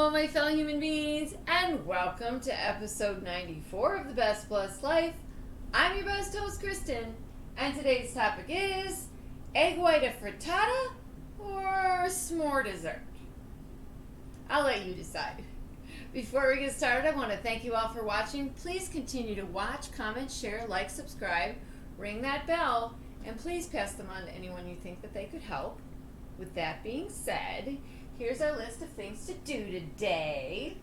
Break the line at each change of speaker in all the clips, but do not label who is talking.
Hello, my fellow human beings, and welcome to episode 94 of The Best Plus Life. I'm your best host, Kristen, and today's topic is egg white a frittata or s'more dessert? I'll let you decide. Before we get started, I want to thank you all for watching. Please continue to watch, comment, share, like, subscribe, ring that bell, and please pass them on to anyone you think that they could help. With that being said, here's our list of things to do today.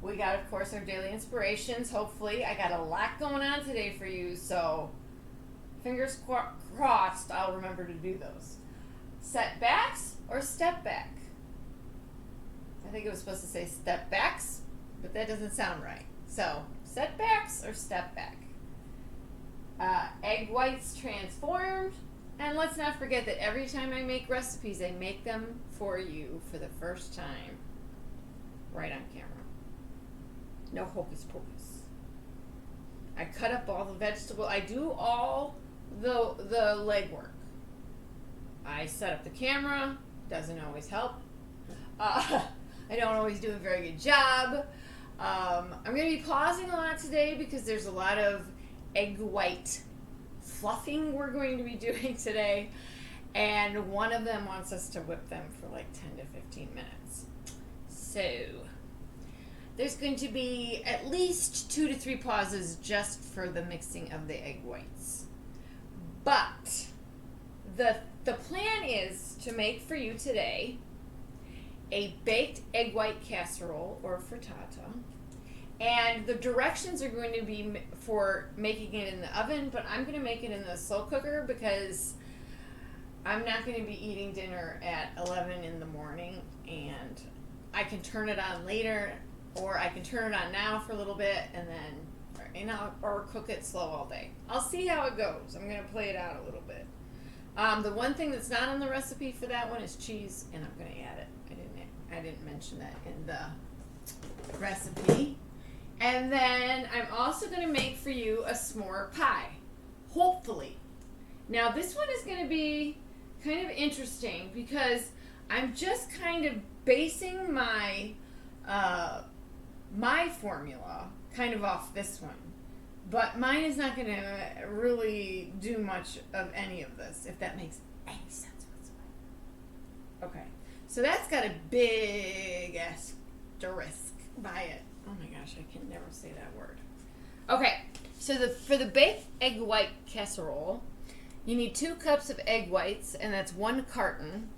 We got, of course, our daily inspirations. Hopefully, I got a lot going on today for you, so fingers crossed I'll remember to do those. SetBacks or step back? I think it was supposed to say step backs, but that doesn't sound right. So, SetBacks or step back? Egg whites transformed. And let's not forget that every time I make recipes, I make them for you for the first time right on camera. No hocus pocus. I cut up all the vegetables. I do all the legwork. I set up the camera. Doesn't always help. I don't always do a very good job. I'm going to be pausing a lot today because there's a lot of egg white fluffing we're going to be doing today, and one of them wants us to whip them for like 10 to 15 minutes. So there's going to be at least 2 to 3 pauses just for the mixing of the egg whites. But the plan is to make for you today a baked egg white casserole or frittata. And the directions are going to be for making it in the oven, but I'm going to make it in the slow cooker because I'm not going to be eating dinner at 11 in the morning, and I can turn it on later, or I can turn it on now for a little bit and then, or cook it slow all day. I'll see how it goes. I'm going to play it out a little bit. The one thing that's not on the recipe for that one is cheese, and I'm going to add it. I didn't mention that in the recipe. And then I'm also going to make for you a s'more pie, hopefully. Now this one is going to be kind of interesting because I'm just kind of basing my my formula kind of off this one. But mine is not going to really do much of any of this, if that makes any sense whatsoever. Okay, so that's got a big asterisk by it. Oh my gosh, I can never say that word. Okay, so for the baked egg white casserole, you need 2 cups of egg whites, and that's 1 carton.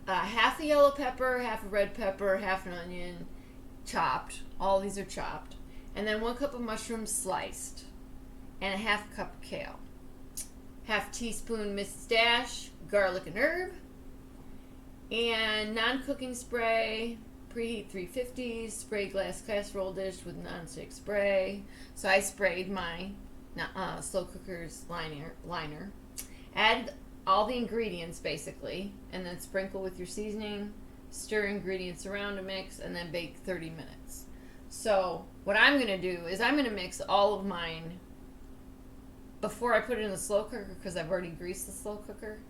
Half a yellow pepper, half a red pepper, half an onion, chopped. All these are chopped. And then 1 cup of mushrooms sliced, and a half cup of kale. Half teaspoon minced dash, garlic and herb, and non-cooking spray. Preheat 350, spray glass casserole dish with nonstick spray. So I sprayed my slow cooker's liner. Add all the ingredients basically, and then sprinkle with your seasoning. Stir ingredients around to mix, and then bake 30 minutes. So what I'm going to do is I'm going to mix all of mine before I put it in the slow cooker because I've already greased the slow cooker.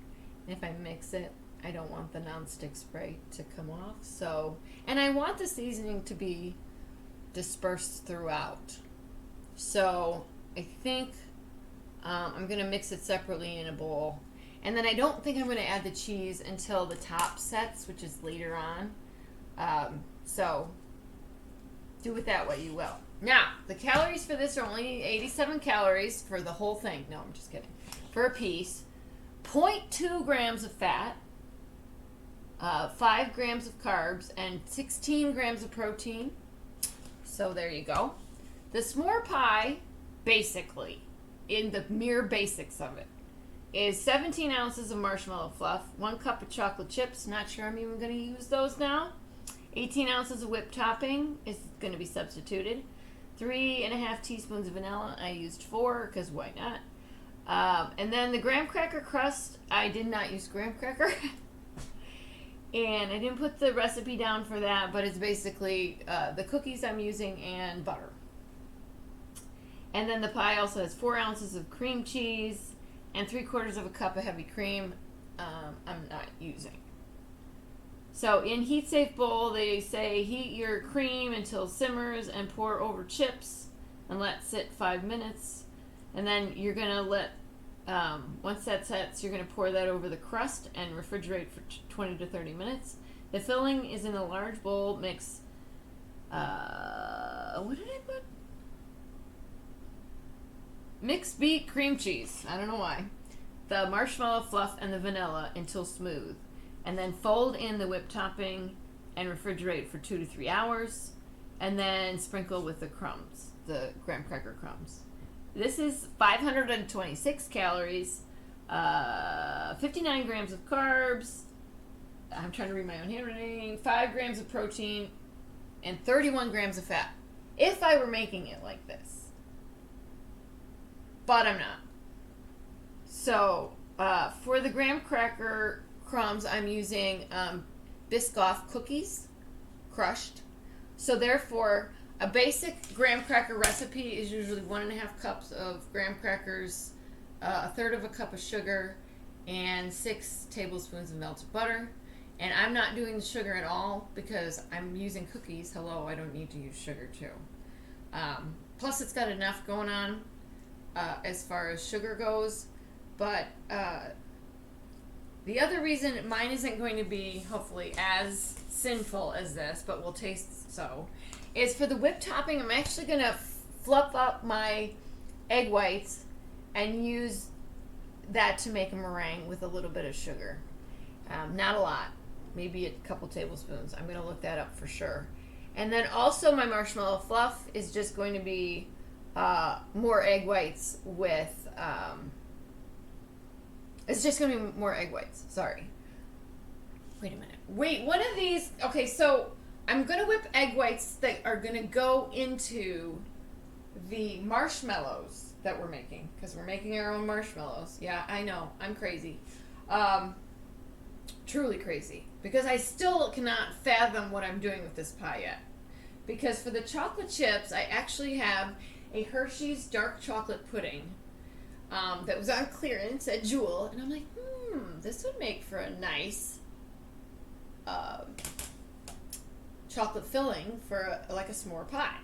And if I mix it, I don't want the nonstick spray to come off. So, and I want the seasoning to be dispersed throughout. So I think I'm going to mix it separately in a bowl. And then I don't think I'm going to add the cheese until the top sets, which is later on. So do it that way you will. Now, the calories for this are only 87 calories for the whole thing. No, I'm just kidding. For a piece. 0.2 grams of fat. 5 grams of carbs, and 16 grams of protein. So there you go. The s'more pie, basically, in the mere basics of it, is 17 ounces of marshmallow fluff, 1 cup of chocolate chips, not sure I'm even going to use those now, 18 ounces of whipped topping is going to be substituted, 3.5 teaspoons of vanilla, I used 4 because why not, and then the graham cracker crust, I did not use graham cracker. And I didn't put the recipe down for that, but it's basically the cookies I'm using and butter. And then the pie also has 4 ounces of cream cheese and 3/4 of a cup of heavy cream I'm not using. So in heat safe bowl, they say heat your cream until simmers and pour over chips and let sit 5 minutes. And then you're gonna let once that sets, you're gonna pour that over the crust and refrigerate for 20 to 30 minutes. The filling is in a large bowl. Mix. What did I put? Mix beat cream cheese. I don't know why. The marshmallow fluff and the vanilla until smooth. And then fold in the whipped topping and refrigerate for 2 to 3 hours. And then sprinkle with the crumbs, the graham cracker crumbs. This is 526 calories, 59 grams of carbs. I'm trying to read my own handwriting. 5 grams of protein and 31 grams of fat. If I were making it like this. But I'm not. So, for the graham cracker crumbs, I'm using Biscoff cookies, crushed. So therefore, a basic graham cracker recipe is usually 1.5 cups of graham crackers, 1/3 cup of sugar, and 6 tablespoons of melted butter. And I'm not doing the sugar at all because I'm using cookies. Hello, I don't need to use sugar too. Plus, it's got enough going on as far as sugar goes. But the other reason mine isn't going to be, hopefully, as sinful as this, but will taste so, is for the whipped topping, I'm actually going to fluff up my egg whites and use that to make a meringue with a little bit of sugar. Not a lot. Maybe a couple tablespoons. I'm going to look that up for sure. And then also my marshmallow fluff is just going to be more egg whites with... it's just going to be more egg whites. Sorry. Wait a minute. Wait, one of these... Okay, so I'm going to whip egg whites that are going to go into the marshmallows that we're making. Because we're making our own marshmallows. Yeah, I know. I'm crazy. Truly crazy. Because I still cannot fathom what I'm doing with this pie yet. Because for the chocolate chips, I actually have a Hershey's dark chocolate pudding that was on clearance at Jewel. And I'm like, this would make for a nice chocolate filling for like a s'more pie.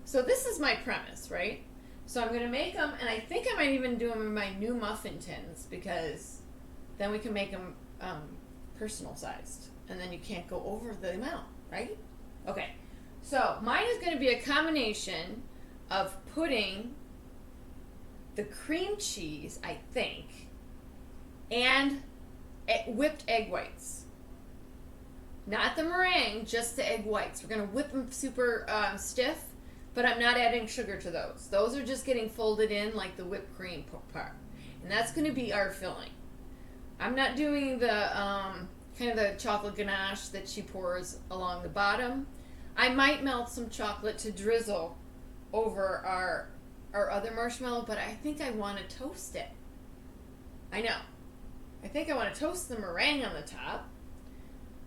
So this is my premise, right? So I'm going to make them, and I think I might even do them in my new muffin tins because then we can make them personal sized. And then you can't go over the amount, right? Okay. So mine is going to be a combination of putting the cream cheese, I think, and whipped egg whites. Not the meringue, just the egg whites. We're going to whip them super stiff, but I'm not adding sugar to those. Those are just getting folded in like the whipped cream part. And that's going to be our filling. I'm not doing the kind of the chocolate ganache that she pours along the bottom. I might melt some chocolate to drizzle over our other marshmallow, but I think I want to toast it. I know. I think I want to toast the meringue on the top.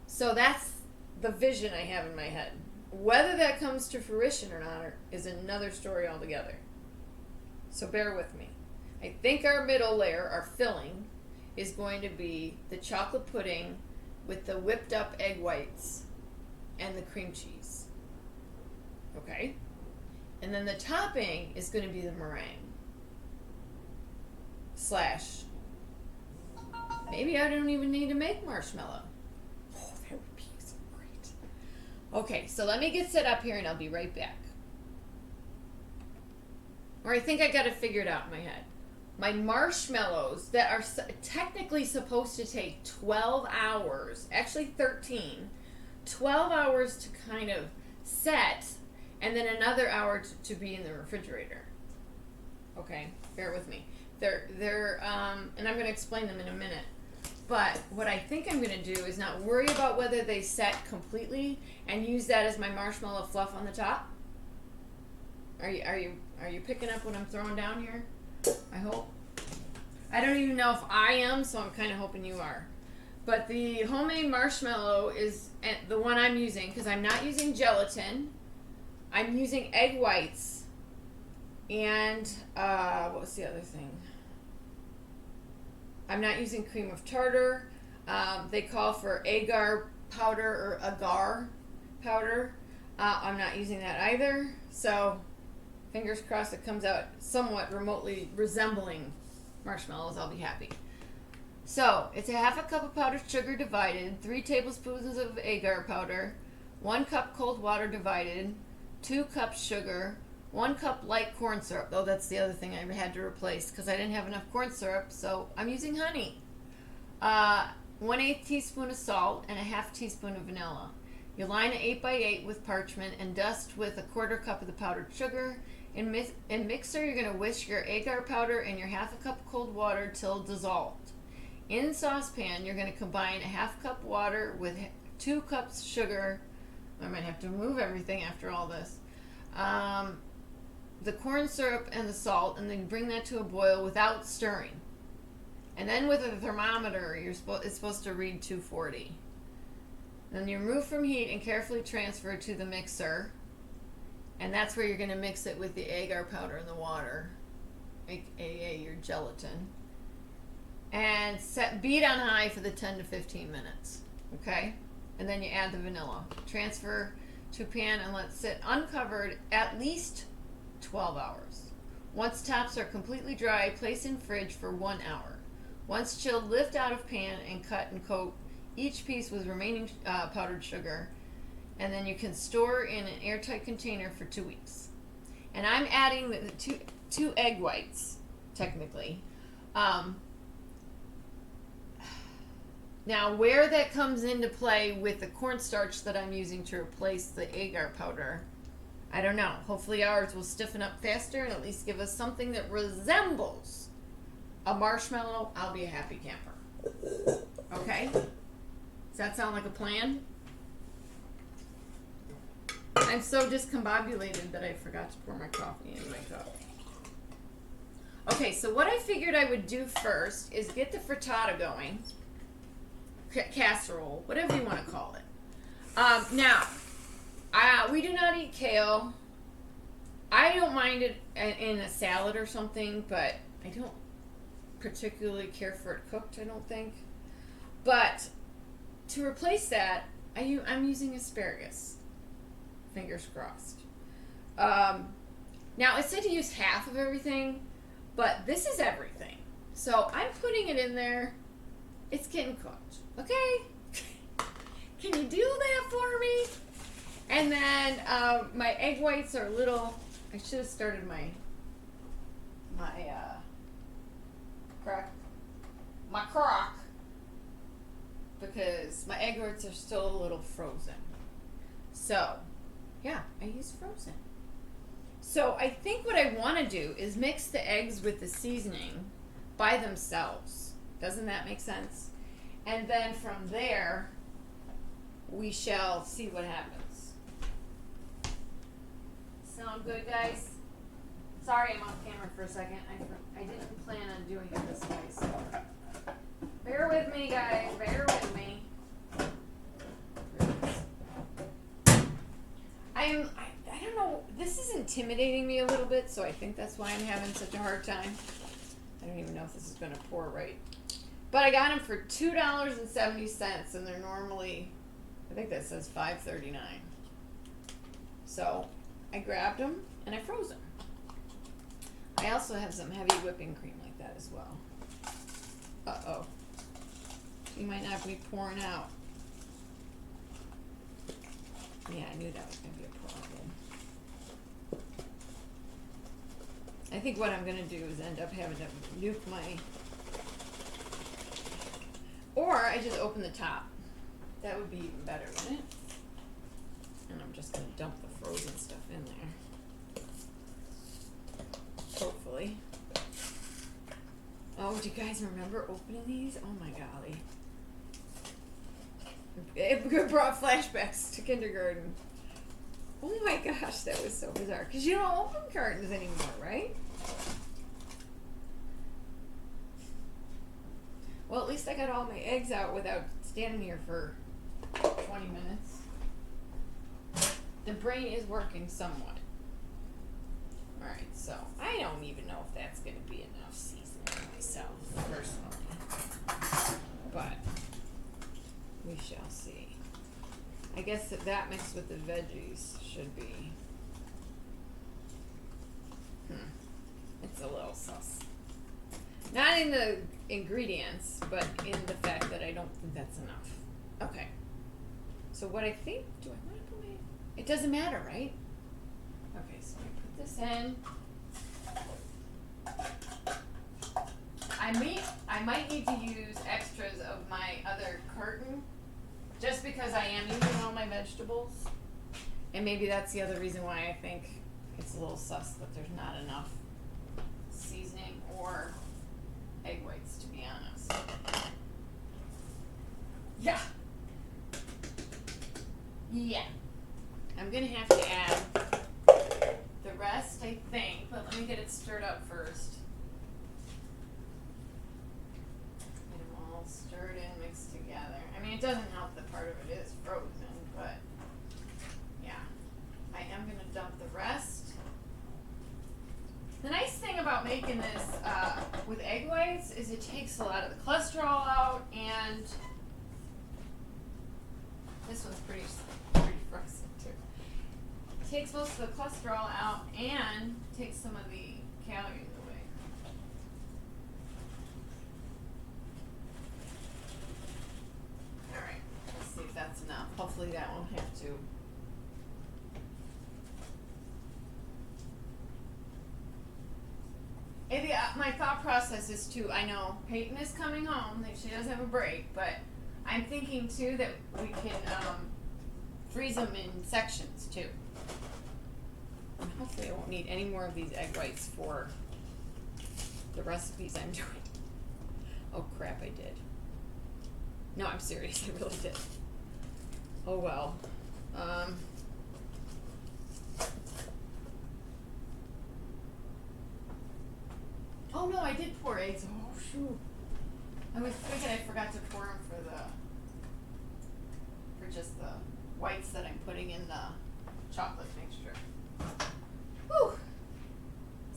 So that's the vision I have in my head. Whether that comes to fruition or not is another story altogether. So bear with me. I think our middle layer, our filling, is going to be the chocolate pudding with the whipped up egg whites and the cream cheese. Okay? And then the topping is going to be the meringue. Slash, maybe I don't even need to make marshmallow. Oh, that would be so great. Okay, so let me get set up here and I'll be right back. Or I think I got it figured out in my head. My marshmallows that are technically supposed to take 12 hours, actually 13, 12 hours to kind of set, and then another hour to be in the refrigerator. Okay, bear with me. They're and I'm going to explain them in a minute. But what I think I'm going to do is not worry about whether they set completely and use that as my marshmallow fluff on the top. Are you picking up what I'm throwing down here? I hope. I don't even know if I am, so I'm kind of hoping you are. But the homemade marshmallow is the one I'm using because I'm not using gelatin. I'm using egg whites. And what was the other thing? I'm not using cream of tartar. They call for agar powder or agar powder. I'm not using that either. So fingers crossed it comes out somewhat remotely resembling marshmallows. I'll be happy. So it's a half a cup of powdered sugar divided, 3 tablespoons of agar powder, 1 cup cold water divided, 2 cups sugar, 1 cup light corn syrup. Though that's the other thing I had to replace because I didn't have enough corn syrup, so I'm using honey. 1/8 teaspoon of salt and a half teaspoon of vanilla. You line an 8x8 with parchment and dust with a 1/4 cup of the powdered sugar. In mixer, you're going to whisk your agar powder and your half a cup of cold water till dissolved. In saucepan, you're going to combine a half cup water with 2 cups sugar. I might have to remove everything after all this. The corn syrup and the salt, and then bring that to a boil without stirring. And then with a thermometer, it's supposed to read 240. Then you remove from heat and carefully transfer it to the mixer. And that's where you're going to mix it with the agar powder and the water, aka your gelatin. And beat on high for the 10 to 15 minutes. Okay? And then you add the vanilla. Transfer to a pan and let sit uncovered at least 12 hours. Once tops are completely dry, place in fridge for 1 hour. Once chilled, lift out of pan and cut and coat each piece with remaining powdered sugar. And then you can store in an airtight container for 2 weeks. And I'm adding the two egg whites, technically. Now, where that comes into play with the cornstarch that I'm using to replace the agar powder, I don't know. Hopefully ours will stiffen up faster and at least give us something that resembles a marshmallow. I'll be a happy camper. Okay? Does that sound like a plan? I'm so discombobulated that I forgot to pour my coffee in my cup. Okay, so what I figured I would do first is get the frittata going. Casserole, whatever you want to call it. Now, we do not eat kale. I don't mind it in a salad or something, but I don't particularly care for it cooked, I don't think. But to replace that, I'm using asparagus. Fingers crossed. Now, it said to use half of everything, but this is everything. So I'm putting it in there. It's getting cooked. Okay? Can you do that for me? And then my egg whites are little. I should have started my crock because my egg whites are still a little frozen. So, yeah, I use frozen. So I think what I want to do is mix the eggs with the seasoning by themselves. Doesn't that make sense? And then from there, we shall see what happens. Sound good, guys? Sorry I'm off camera for a second. I didn't plan on doing it this way, so bear with me, guys. Bear with me. I don't know. This is intimidating me a little bit, so I think that's why I'm having such a hard time. I don't even know if this is going to pour right. But I got them for $2.70, and they're normally, I think that says $5.39. So I grabbed them and I froze them. I also have some heavy whipping cream like that as well. Uh-oh. You might not be pouring out. Yeah, I knew that was going to be a problem. I think what I'm going to do is end up having to nuke my... Or I just open the top. That would be even better, wouldn't it? And I'm just going to dump the frozen stuff in there. Hopefully. Oh, do you guys remember opening these? Oh my golly. It brought flashbacks to kindergarten. Oh my gosh, that was so bizarre. Because you don't open cartons anymore, right? Well, at least I got all my eggs out without standing here for 20 minutes. The brain is working somewhat. Alright, so I don't even know if that's going to be enough seasoning myself, personally. But we shall see. I guess that mixed with the veggies should be. It's a little sus. Not in the ingredients, but in the fact that I don't think that's enough. Okay. So what I think, do I want to put my, it doesn't matter, right? Okay, so I put this in. I might need to use extras of my other curtain, just because I am using all my vegetables. And maybe that's the other reason why I think it's a little sus that there's not enough seasoning or egg whites, to be honest. Yeah. Yeah. I'm gonna have to add the rest, I think, but let me get it stirred up first. Get them all stirred in, mixed together. I mean, it doesn't help that part of it is frozen, but yeah. I am gonna dump the rest. The nice thing about making this with egg whites is it takes a lot of the cholesterol out, and this one's pretty frozen too. It takes most of the cholesterol out and takes some of the calories away. Alright, let's see if that's enough. Hopefully that won't have to. Maybe my thought process is too, I know Peyton is coming home, she does have a break, but I'm thinking too that we can freeze them in sections too. And hopefully I won't need any more of these egg whites for the recipes I'm doing. Oh crap, I did. No, I'm serious, I really did. Oh well. Oh no, I did pour eggs. Oh shoot. I was thinking I forgot to pour them for just the whites that I'm putting in the chocolate mixture. Whew.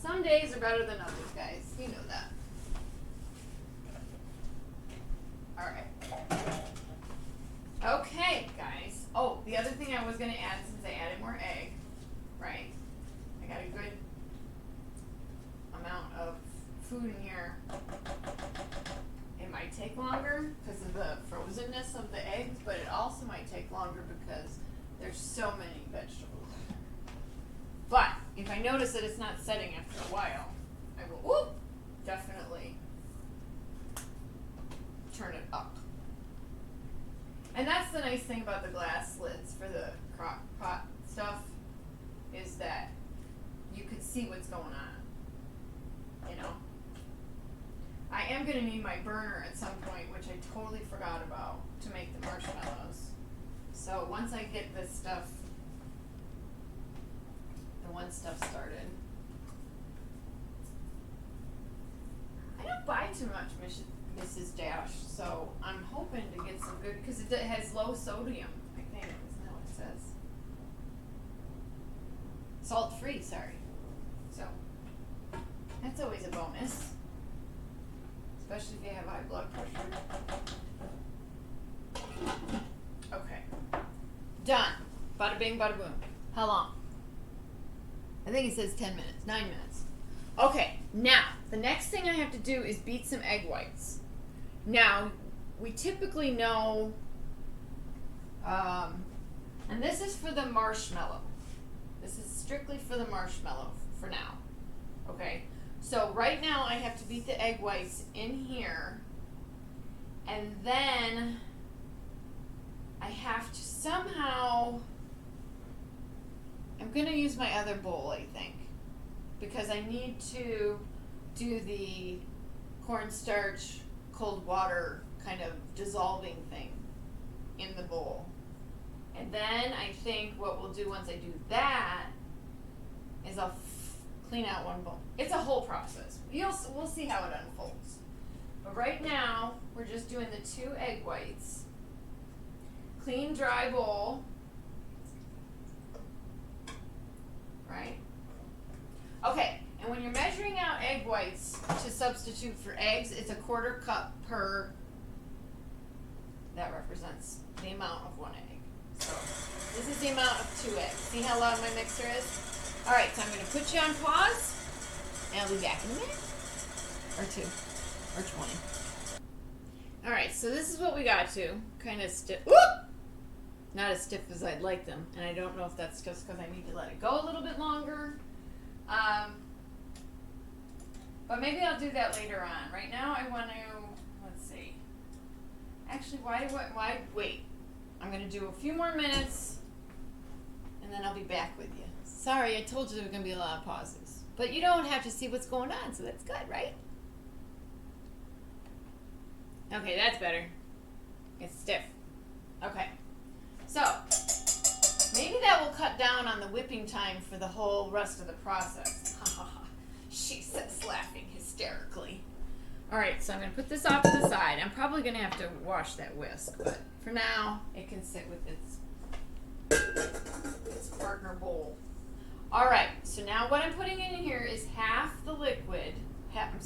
Some days are better than others, guys. You know that. Alright. Okay, guys. Oh, the other thing I was going to add, since I added more egg, right? I got a good amount of food in here. It might take longer because of the frozenness of the eggs, but it also might take longer because there's so many vegetables. But if I notice that it's not setting after a while, I will definitely turn it up. And that's the nice thing about the glass lids for the crock pot stuff, is that you can see what's going on, you know. I am going to need my burner at some point, which I totally forgot about, to make the marshmallows. So once I get this stuff, the one stuff started. I don't buy too much Mrs. Dash, so I'm hoping to get some good, because it has low sodium, I think, isn't that what it says? Salt free, sorry. So, that's always a bonus. Especially if you have high blood pressure. Okay. Done. Bada bing, bada boom. How long? I think it says 10 minutes, 9 minutes. Okay, now, the next thing I have to do is beat some egg whites. Now, we typically know, and this is for the marshmallow. This is strictly for the marshmallow for now. Okay? So right now I have to beat the egg whites in here, and then I have to somehow, I'm going to use my other bowl, I think, because I need to do the cornstarch cold water kind of dissolving thing in the bowl. And then I think what we'll do once I do that is I'll clean out one bowl. It's a whole process. We'll see how it unfolds. But right now, we're just doing the 2 egg whites. Clean, dry bowl. Right? Okay, and when you're measuring out egg whites to substitute for eggs, it's a 1/4 cup per, that represents the amount of 1 egg. So this is the amount of 2 eggs. See how loud my mixer is? All right, so I'm going to put you on pause, and I'll be back in a minute, or 2, or 20. All right, so this is what we got to. Kind of stiff. Whoop! Not as stiff as I'd like them, and I don't know if that's just because I need to let it go a little bit longer. But maybe I'll do that later on. Right now I want to, let's see. Actually, why wait? I'm going to do a few more minutes, and then I'll be back with you. Sorry, I told you there were going to be a lot of pauses. But you don't have to see what's going on, so that's good, right? Okay, that's better. It's stiff. Okay. So, maybe that will cut down on the whipping time for the whole rest of the process. She says, laughing hysterically. All right, so I'm going to put this off to the side. I'm probably going to have to wash that whisk, but for now, it can sit with its partner bowl. All right, so now what I'm putting in here is half the liquid. Half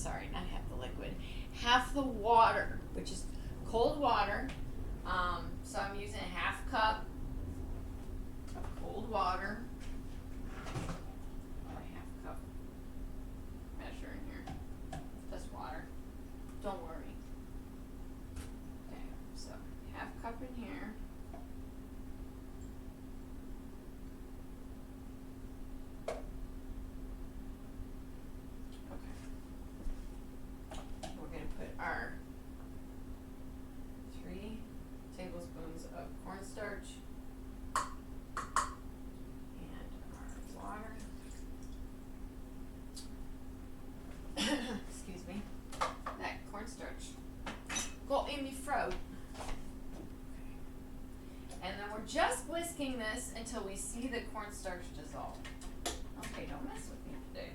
the water, which is cold water. So I'm using a half cup of cold water. Or a half cup measure in here. Just water. Don't worry. Okay, so half cup in here. Okay. We're going to put our 3 tablespoons of cornstarch and our water. Excuse me. That cornstarch. Go in me throat. Okay. And then we're just whisking this until we see the cornstarch dissolve. Okay, don't mess with me today.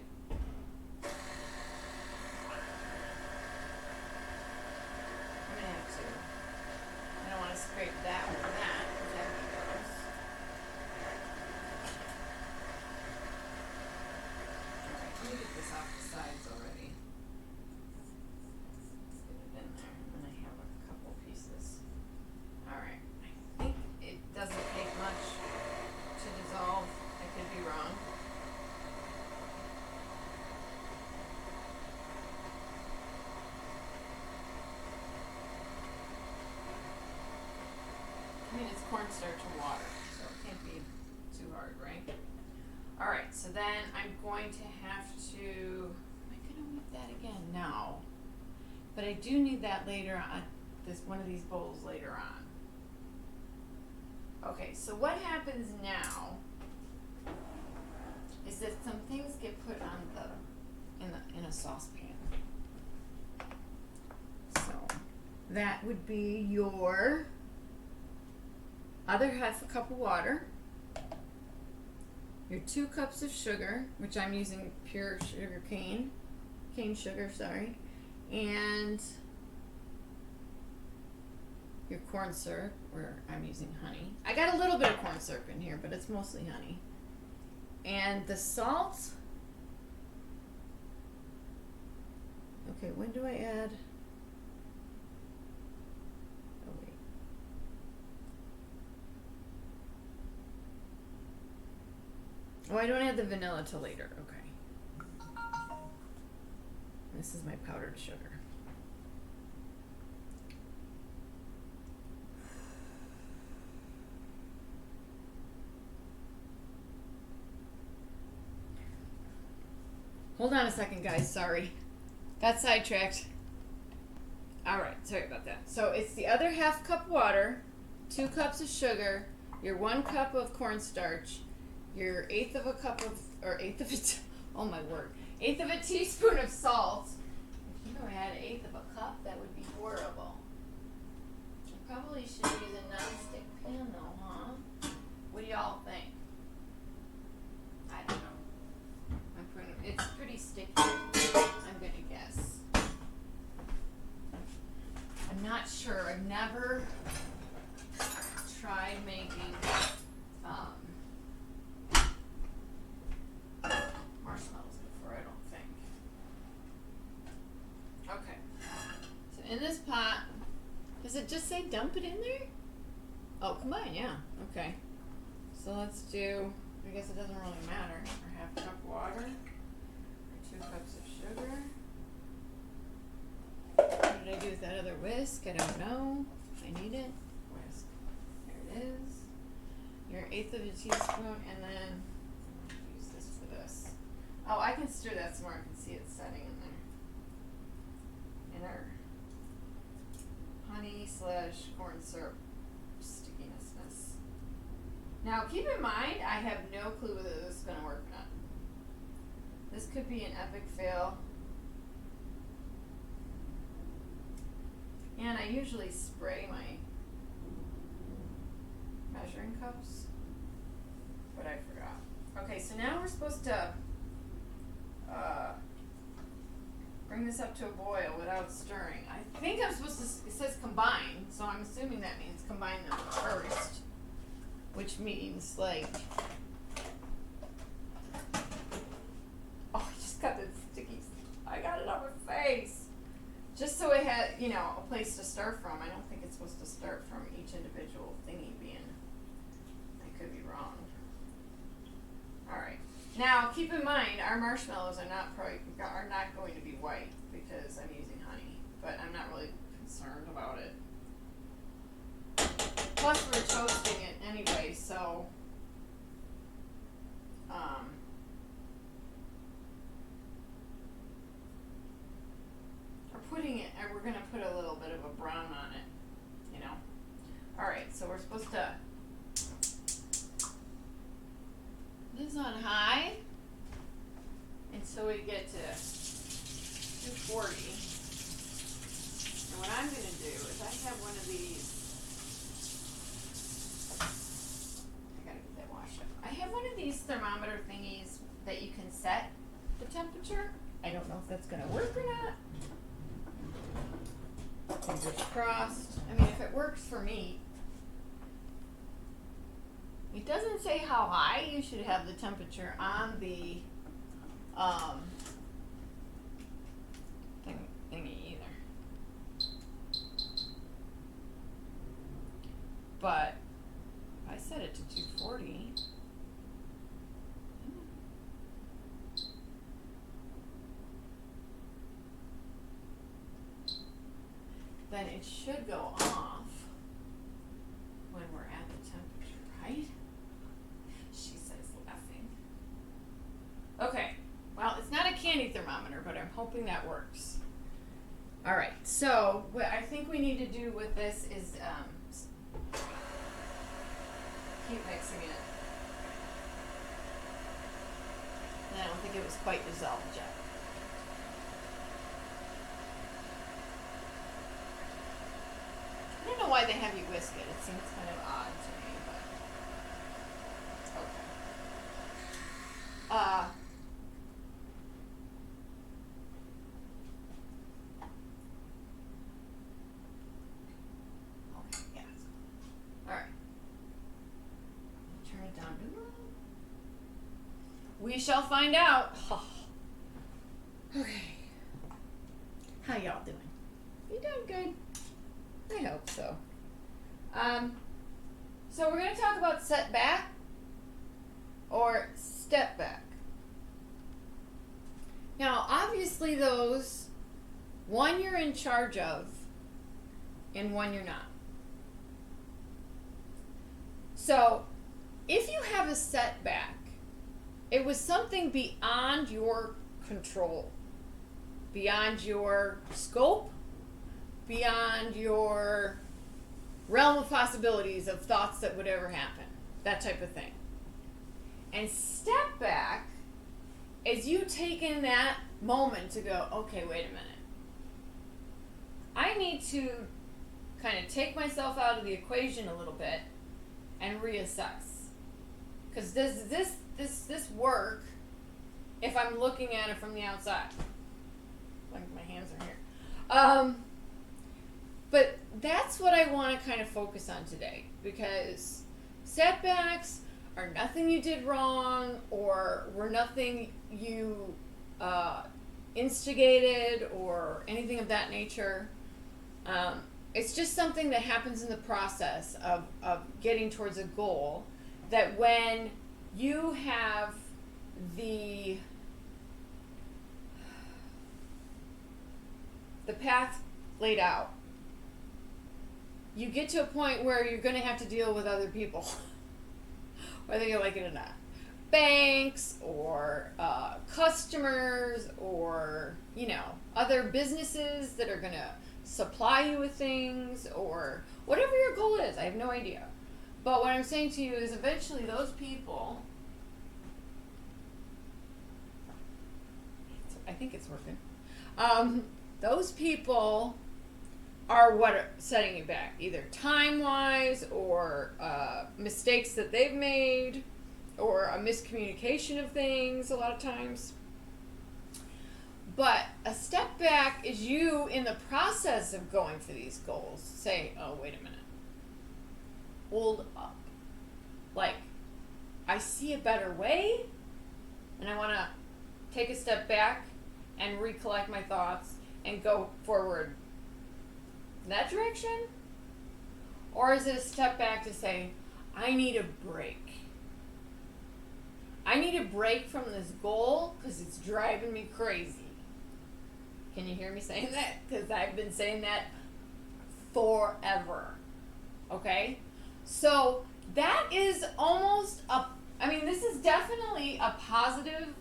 I'm gonna have to. I don't want to scrape that with that, because that would be gross. Alright, let me get this off the sides already. Let's get it in there, and then I have a couple pieces. Alright, I think it doesn't take much to dissolve. I could be wrong. I mean, it's cornstarch and water, so it can't be too hard, right? All right, so then I'm going to have to, am I going to whip that again? No. But I do need that later on, one of these bowls later on. Okay, so what happens now is that some things get put on in a saucepan. So that would be your other half a cup of water, your 2 cups of sugar, which I'm using pure sugar cane sugar, sorry, and your corn syrup, or I'm using honey. I got a little bit of corn syrup in here, but it's mostly honey. And the salt, okay, when do I add? Oh wait. Oh, I don't add the vanilla till later. Okay. This is my powdered sugar. Hold on a second, guys. Sorry. Got sidetracked. Alright, sorry about that. So it's the other half cup water, 2 cups of sugar, your 1 cup of cornstarch, your eighth of a teaspoon of salt. If you had 1/8 of a cup, that would be horrible. I probably should use a non-stick pan though, huh? What do y'all think? I don't know. It's pretty sticky, I'm gonna guess. I'm not sure. I've never tried making marshmallows before, I don't think. Okay. So in this pot, does it just say dump it in there? Oh, come on, yeah. Okay. So let's do, I guess it doesn't really matter, our half cup water, our 2 cups of sugar. What did I do with that other whisk? I don't know. I need it. Whisk. There it is. Your 1/8 of a teaspoon, and then I'll use this for this. Oh, I can stir that some more. I can see it setting in there. And our honey / corn syrup stickiness. Now keep in mind, I have no clue whether this is going to work or not. This could be an epic fail. And I usually spray my measuring cups, but I forgot. Okay, so now we're supposed to bring this up to a boil without stirring. I think I'm supposed to, it says combine, so I'm assuming that means combine them first, which means like, oh, I just got the sticky, I got it on my face. Just so it had, you know, a place to start from. I don't think it's supposed to start from each individual thingy being, I could be wrong. Alright, now keep in mind our marshmallows are not going to be white because I'm using honey, but I'm not really concerned about it. Plus we're toasting it anyway, so we're going to put a little bit of a brown on it, you know. Alright, so we're supposed to, this is on high until we get to 240. And what I'm going to do is I have one of these, I got to get that washed up. I have one of these thermometer thingies that you can set the temperature. I don't know if that's going to work or not. Fingers crossed. I mean, if it works for me. It doesn't say how high you should have the temperature on the thingy either. But if I set it to 240. Then it should go off when we're at the temperature, right? She says, laughing. Okay, well, it's not a candy thermometer, but I'm hoping that works. All right, so what I think we need to do with this is keep mixing it. And I don't think it was quite dissolved yet. I don't know why they have you whisk it. It seems kind of odd to me, but okay. Okay, yeah. All right. Turn it down. We shall find out. Oh. Okay. How y'all doing? You doing good? I hope so. So we're going to talk about setback or step back. Now, obviously those, one you're in charge of and one you're not. So if you have a setback, it was something beyond your control, beyond your scope, beyond your realm of possibilities of thoughts that would ever happen, that type of thing. And step back is you taking that moment to go, okay, wait a minute. I need to kind of take myself out of the equation a little bit and reassess. Because does this work if I'm looking at it from the outside? Like my hands are here. But that's what I want to kind of focus on today, because setbacks are nothing you did wrong or were nothing you instigated or anything of that nature. it's just something that happens in the process of getting towards a goal, that when you have the path laid out, you get to a point where you're going to have to deal with other people, whether you like it or not. Banks or customers or, you know, other businesses that are going to supply you with things or whatever your goal is. I have no idea. But what I'm saying to you is eventually those people, I think it's working, those people are what are setting you back, either time-wise or mistakes that they've made or a miscommunication of things a lot of times. But a step back is you in the process of going for these goals say, oh, wait a minute. Hold up. Like, I see a better way and I want to take a step back and recollect my thoughts and go forward in that direction? Or is it a step back to say, I need a break? I need a break from this goal because it's driving me crazy. Can you hear me saying that? Because I've been saying that forever. Okay? So that is almost this is definitely a positive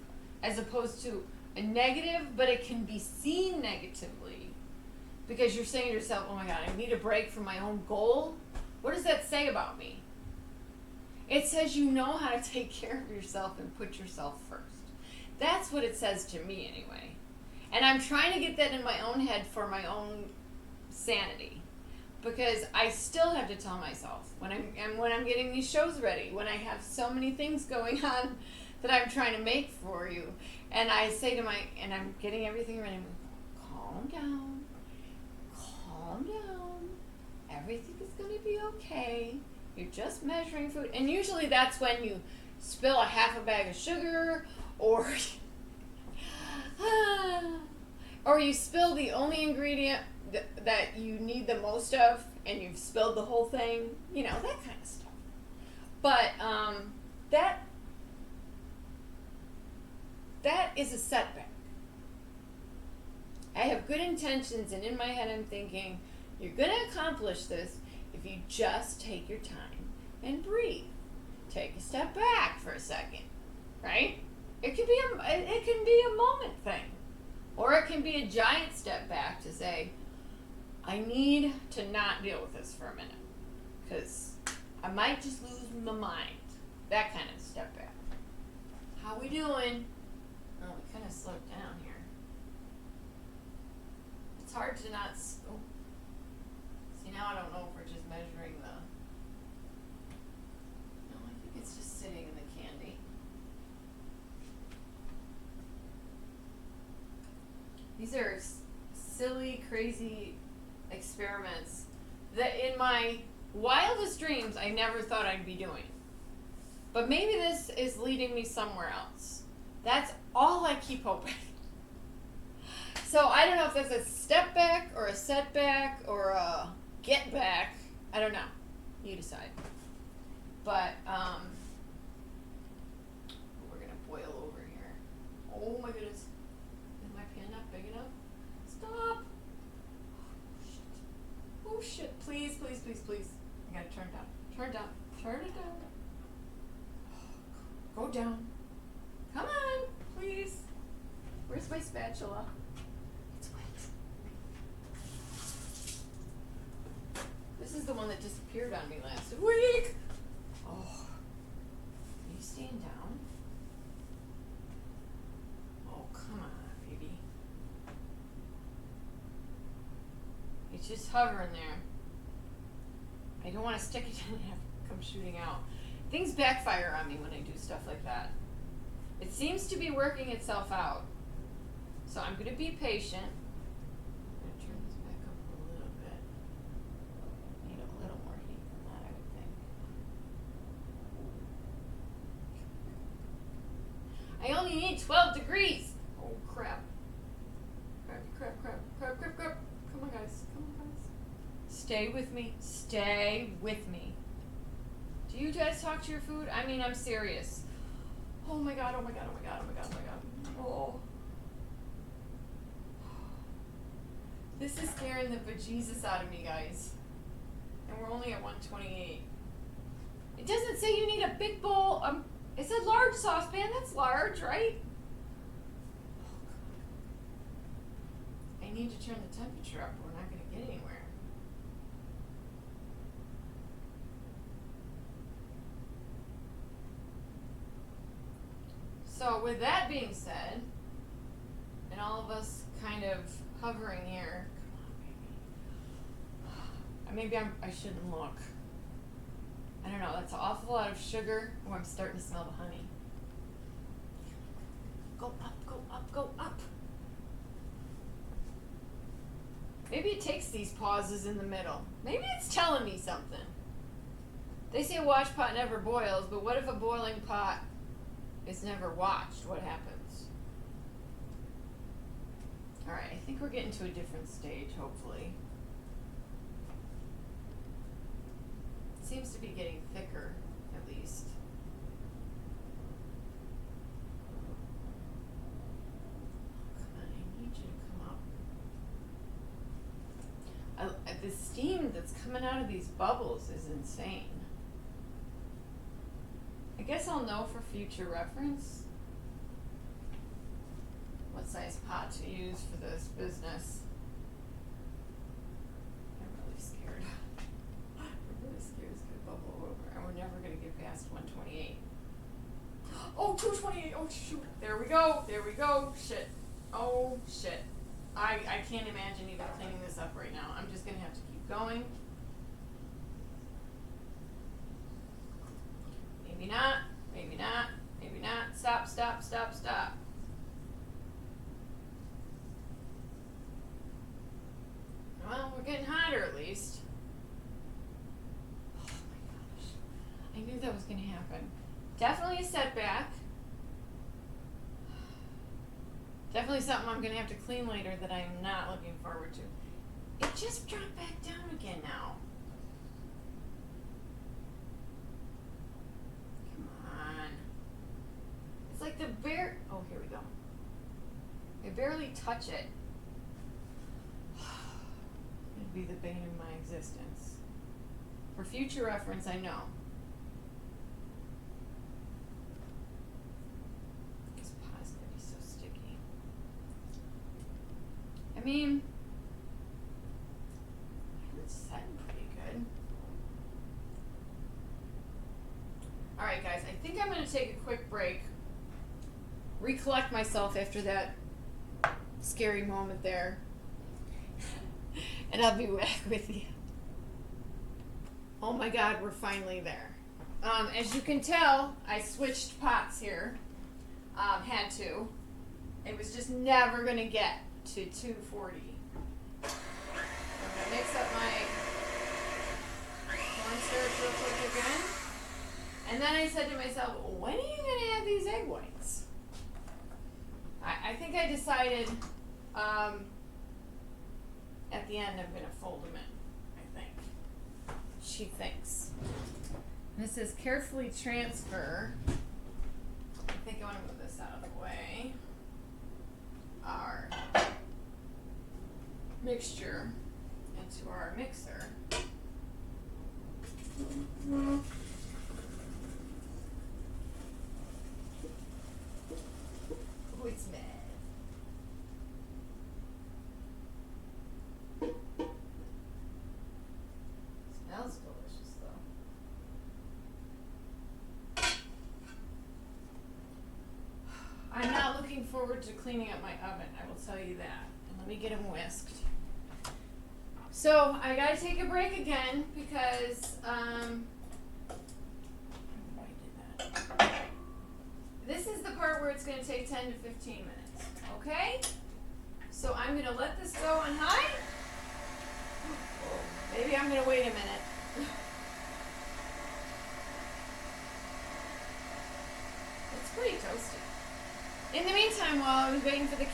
as opposed to a negative, but it can be seen negatively because you're saying to yourself, oh my God, I need a break from my own goal. What does that say about me? It says you know how to take care of yourself and put yourself first. That's what it says to me anyway. And I'm trying to get that in my own head for my own sanity. Because I still have to tell myself when I'm getting these shows ready, when I have so many things going on that I'm trying to make for you, and I say to and I'm getting everything ready, I'm like, calm down, everything is going to be okay. You're just measuring food. And usually that's when you spill a half a bag of sugar or you spill the only ingredient that you need the most of and you've spilled the whole thing. You know, that kind of stuff. But that is a setback. I have good intentions and in my head I'm thinking, you're going to accomplish this if you just take your time and breathe. Take a step back for a second, right? It can be a moment thing. Or it can be a giant step back to say, I need to not deal with this for a minute because I might just lose my mind. That kind of step back. How we doing? Oh, we kind of slowed down here. It's hard to not... Oh. See, now I don't know if we're just measuring the... No, I think it's just sitting in the candy. These are silly, crazy experiments that in my wildest dreams I never thought I'd be doing. But maybe this is leading me somewhere else. That's all I keep hoping. So I don't know if that's a step back or a setback or a get back. I don't know. You decide. But we're going to boil over here. Oh my goodness. Is my pan not big enough? Stop. Oh shit. Please, please, please, please. I gotta turn down. Turn down. Turn it down. Go down. Come on, please. Where's my spatula? It's wet. This is the one that disappeared on me last week. Oh. Are you staying down? Oh, come on, baby. It's just hovering there. I don't want to stick it in and have it come shooting out. Things backfire on me when I do stuff like that. It seems to be working itself out. So I'm going to be patient. I'm going to turn this back up a little bit. Need a little more heat than that, I would think. I only need 12 degrees. Oh, crap. Crap. Come on, guys. Stay with me. Stay with me. Do you guys talk to your food? I mean, I'm serious. Oh my god, oh my god, oh my god, oh my god, oh my god. Oh. This is scaring the bejesus out of me, guys. And we're only at 128. It doesn't say you need a big bowl. It said large saucepan. That's large, right? I need to turn the temperature up. We're not going to get anywhere. So with that being said, and all of us kind of hovering here, come on, baby. Maybe I shouldn't look. I don't know. That's an awful lot of sugar. Oh, I'm starting to smell the honey. Go up, go up, go up. Maybe it takes these pauses in the middle. Maybe it's telling me something. They say a watch pot never boils, but what if a boiling pot is never watched? What happens? Alright, I think we're getting to a different stage, hopefully. It seems to be getting thicker, at least. Come on, I need you to come up. The steam that's coming out of these bubbles is insane. I guess I'll know for future reference what size pot to use for this business. I'm really scared. I'm really scared it's going to bubble over. And we're never going to get past 128. Oh, 228. Oh, shoot. There we go. There we go. Shit. Oh, shit. I can't imagine even cleaning this up right now. I'm just going to have to keep going. Maybe not. Maybe not. Maybe not. Stop, stop, stop, stop. Well, we're getting hotter at least. Oh my gosh. I knew that was going to happen. Definitely a setback. Definitely something I'm going to have to clean later that I'm not looking forward to. It just dropped back down again now. Come on. It's like the bear. Oh, here we go. I barely touch it. It'd be the bane of my existence. For future reference, I know. This pot's gonna be so sticky. I mean, it's setting pretty good. Alright guys, I think I'm gonna take a quick break. Recollect myself after that scary moment there. And I'll be back with you. Oh my god, we're finally there. As you can tell, I switched pots here. Had to. It was just never going to get to 240. I'm going to mix up my cornstarch real quick again. And then I said to myself, when are you going to add these egg whites? I think I decided at the end I'm going to fold them in, I think. She thinks. And this says carefully transfer. I think I want to move this out of the way. Our mixture into our mixer. Oh, it's mad. Smells delicious though. I'm not looking forward to cleaning up my oven, I will tell you that. And let me get them whisked. So I gotta take a break again because I did that. This is the part where it's gonna take 10 to 15 minutes. Okay? So I'm gonna let this go on high. Maybe I'm gonna wait a minute. It's pretty toasty. In the meantime, while I was waiting for the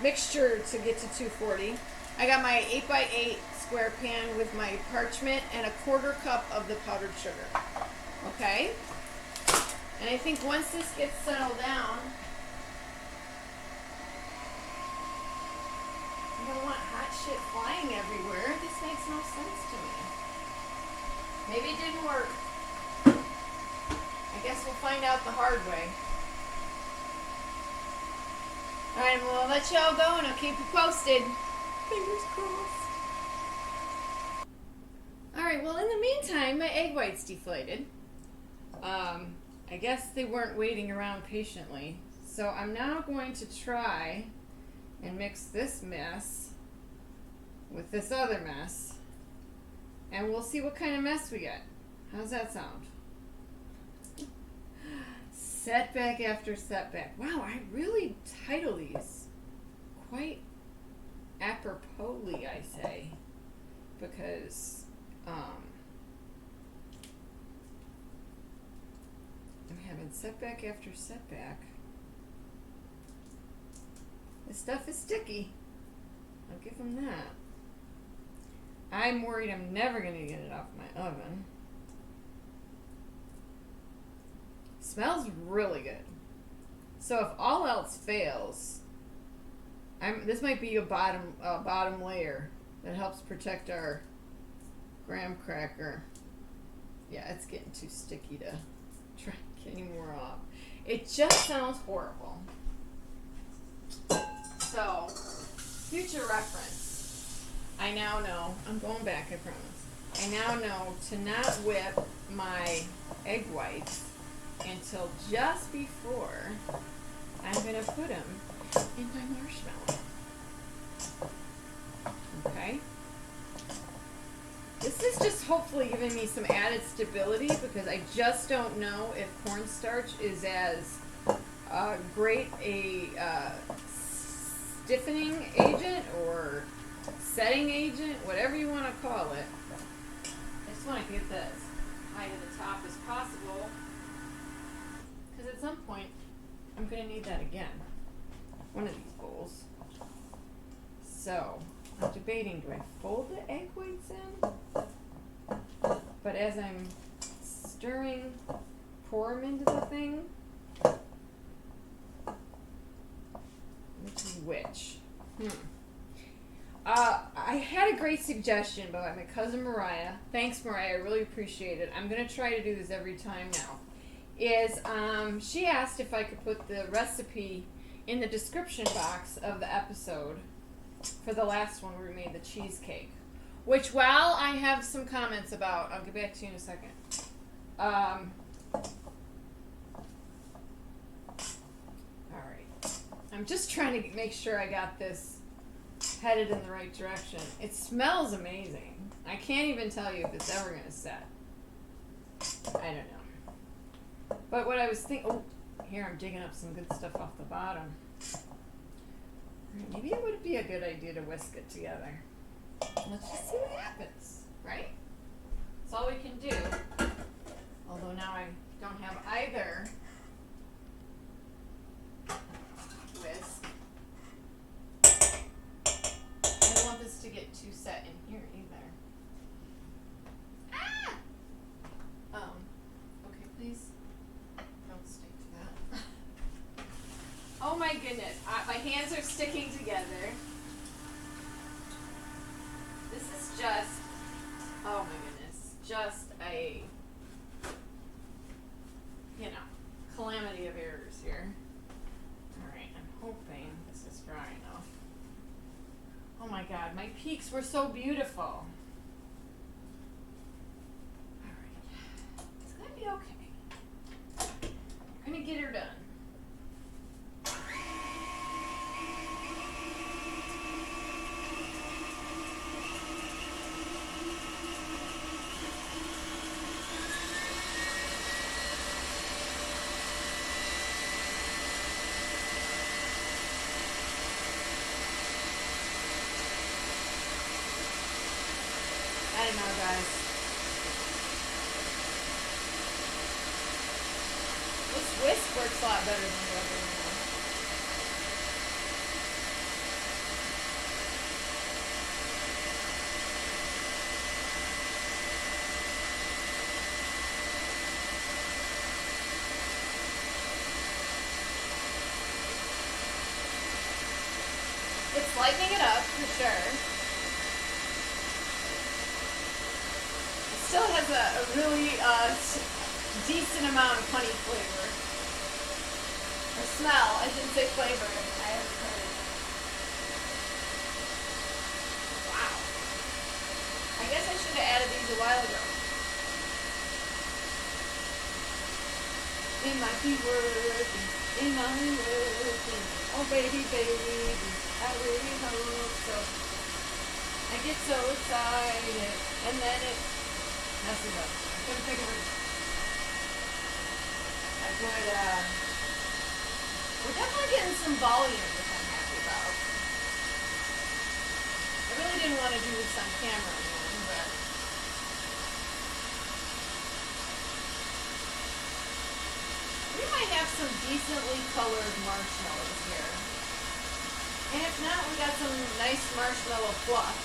mixture to get to 240, I got my 8x8 square pan with my parchment and a 1/4 cup of the powdered sugar. Okay? And I think once this gets settled down, I don't want hot shit flying everywhere. This makes no sense to me. Maybe it didn't work. I guess we'll find out the hard way. Alright, well, I'll let y'all go and I'll keep you posted. Fingers crossed. Alright, well, in the meantime, my egg whites deflated. I guess they weren't waiting around patiently. So I'm now going to try and mix this mess with this other mess. And we'll see what kind of mess we get. How's that sound? Setback after setback. Wow, I really title these quite aproposly, I say. Because, I'm having setback after setback. This stuff is sticky. I'll give them that. I'm worried I'm never going to get it off my oven. Smells really good. So if all else fails, this might be a bottom layer that helps protect our graham cracker. Yeah, it's getting too sticky to try and get any more off. It just sounds horrible. So, future reference. I now know, I'm going back, I promise. I now know to not whip my egg whites until just before I'm going to put them in my marshmallow. Okay? This is just hopefully giving me some added stability because I just don't know if cornstarch is as great a stiffening agent or setting agent, whatever you want to call it. I just want to get this high to the top as possible because at some point I'm going to need that again. One of these bowls. So, I'm debating, do I fold the egg whites in? But as I'm stirring, pour them into the thing. Which is which? I had a great suggestion by my cousin Mariah. Thanks, Mariah. I really appreciate it. I'm going to try to do this every time now. She asked if I could put the recipe in the description box of the episode for the last one where we made the cheesecake. Which, while I have some comments about, I'll get back to you in a second. Alright. I'm just trying to make sure I got this headed in the right direction. It smells amazing. I can't even tell you if it's ever going to set. I don't know. But what I was thinking... Oh, here I'm digging up some good stuff off the bottom. Maybe it would be a good idea to whisk it together. Let's just see what happens, right? That's all we can do. Although now I don't have either whisk. I don't want this to get too set in here either. Ah! Okay, please don't stick to that. Oh my goodness, my hands are sticking together. This is just, oh my goodness, just a, calamity of errors here. Alright, I'm hoping this is dry enough. Oh my god, my peaks were so beautiful. Alright, it's gonna be okay. We're gonna get her done. I don't know, guys. This whisk works a lot better than the other one. it's lightening it up for sure. It still has a really decent amount of honey flavor. Or smell. I shouldn't say flavor. I haven't heard it. Wow. I guess I should have added these a while ago. It might be working. It might be working. Oh baby, baby. I really hope so. I get so excited. And then it messes up. I couldn't think of it. I put, we're definitely getting some volume, which I'm happy about. I really didn't want to do this on camera again, but we might have some decently colored marshmallows here. And if not, we got some nice marshmallow fluff.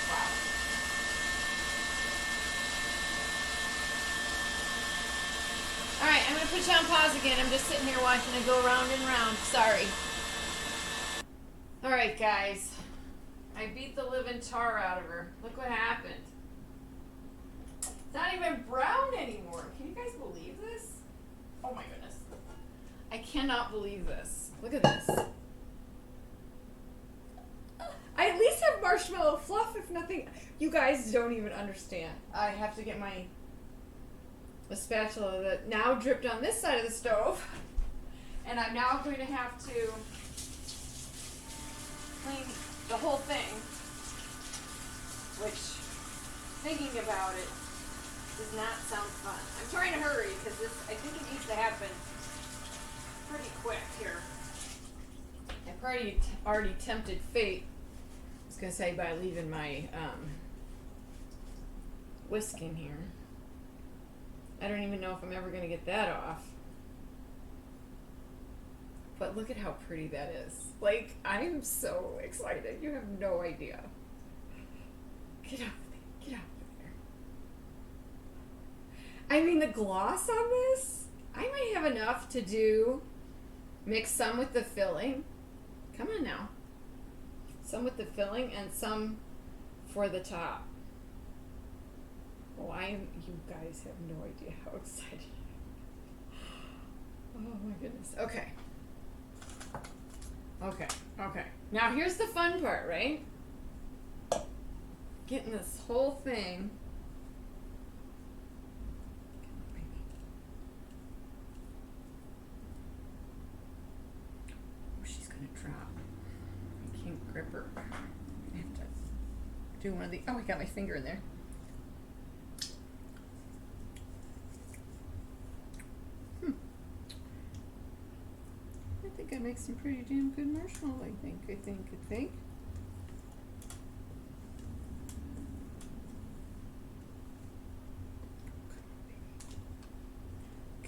Wow. Alright, I'm going to put you on pause again. I'm just sitting here watching it go round and round. Sorry. Alright, guys. I beat the living tar out of her. Look what happened. It's not even brown anymore. Can you guys believe this? Oh my goodness. I cannot believe this. Look at this. I at least have marshmallow fluff, if nothing. You guys don't even understand. I have to get a spatula that now dripped on this side of the stove. And I'm now going to have to clean the whole thing. Which, thinking about it, does not sound fun. I'm trying to hurry because I think it needs to happen pretty quick here. I've already tempted fate. I was gonna say by leaving my whisk in here. I don't even know if I'm ever gonna get that off. But look at how pretty that is. Like, I'm so excited. You have no idea. Get out of there. Get out. I mean, the gloss on this, I might have enough to mix some with the filling. Come on now. Some with the filling and some for the top. Oh, you guys have no idea how excited I am. Oh my goodness. Okay. Okay. Now here's the fun part, right? Getting this whole thing. Drop. I can't grip her. I have to do one of the. Oh, I got my finger in there. I think I make some pretty damn good marshmallow. I think.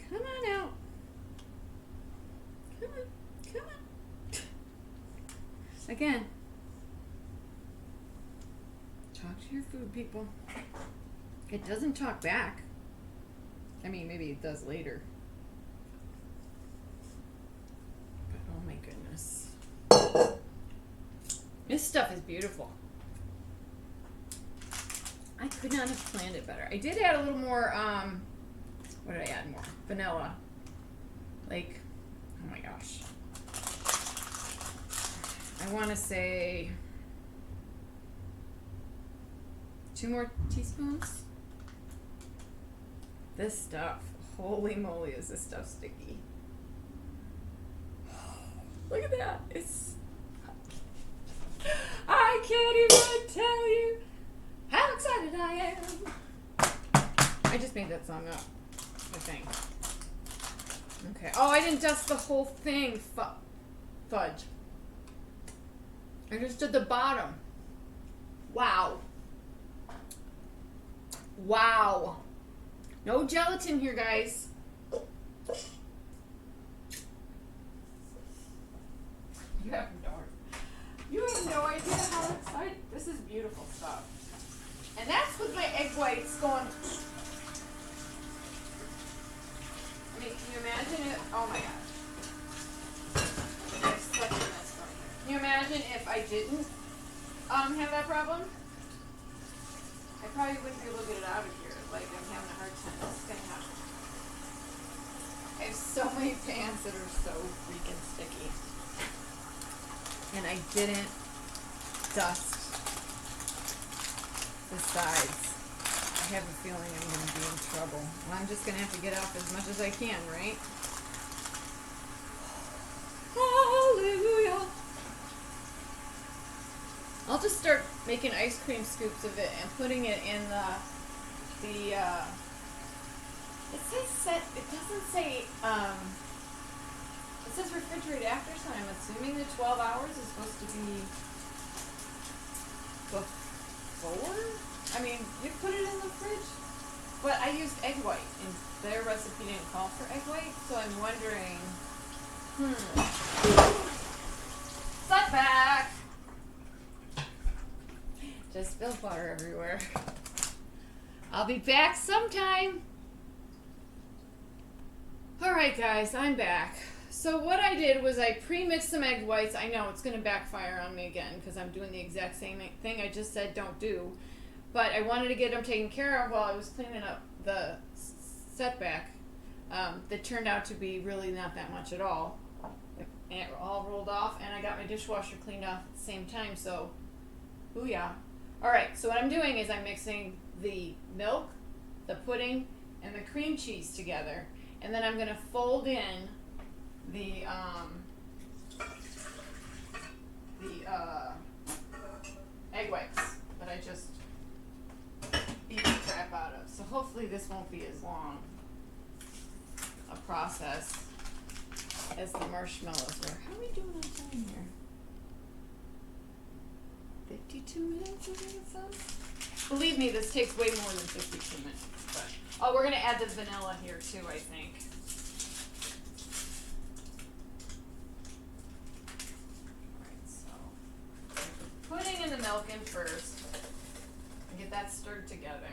Come on out. Come on. Again, talk to your food, people. It doesn't talk back. I mean, maybe it does later. But oh my goodness. This stuff is beautiful. I could not have planned it better. I did add a little more, what did I add more? Vanilla. Like, oh my gosh. I want to say 2 more teaspoons. This stuff, holy moly, is this stuff sticky. Look at that. I can't even tell you how excited I am. I just made that song up, I think. Okay. Oh, I didn't dust the whole thing. Fudge. I just did the bottom. Wow. No gelatin here, guys. You have no idea how excited. This is beautiful stuff. And that's with my egg whites going. mean, can you imagine it? Oh my gosh. I have such a mess going here. Can you imagine if I didn't have that problem? I probably wouldn't be able to get it out of here. Like, I'm having a hard time. This is gonna happen. I have so many pans that are so freaking sticky. And I didn't dust the sides. I have a feeling I'm going to be in trouble. Well, I'm just going to have to get off as much as I can, right? Hallelujah! I'll just start making ice cream scoops of it and putting it in it says set, it doesn't say, it says refrigerate after, so I'm assuming the 12 hours is supposed to be before? I mean, you put it in the fridge, but I used egg white, and their recipe didn't call for egg white, so I'm wondering, Setback! Just spilled water everywhere. I'll be back sometime. Alright guys, I'm back. So what I did was I pre-mixed some egg whites. I know it's going to backfire on me again because I'm doing the exact same thing I just said don't do. But I wanted to get them taken care of while I was cleaning up the setback. That turned out to be really not that much at all. And it all rolled off, and I got my dishwasher cleaned off at the same time, so booyah. Alright, so what I'm doing is I'm mixing the milk, the pudding, and the cream cheese together. And then I'm going to fold in the egg whites that I just beat the crap out of. So hopefully this won't be as long a process as the marshmallows were. How are we doing on time here? 52 minutes, is it says? Believe me, this takes way more than 52 minutes. But oh, we're going to add the vanilla here too, I think. Putting in the milk in first and get that stirred together.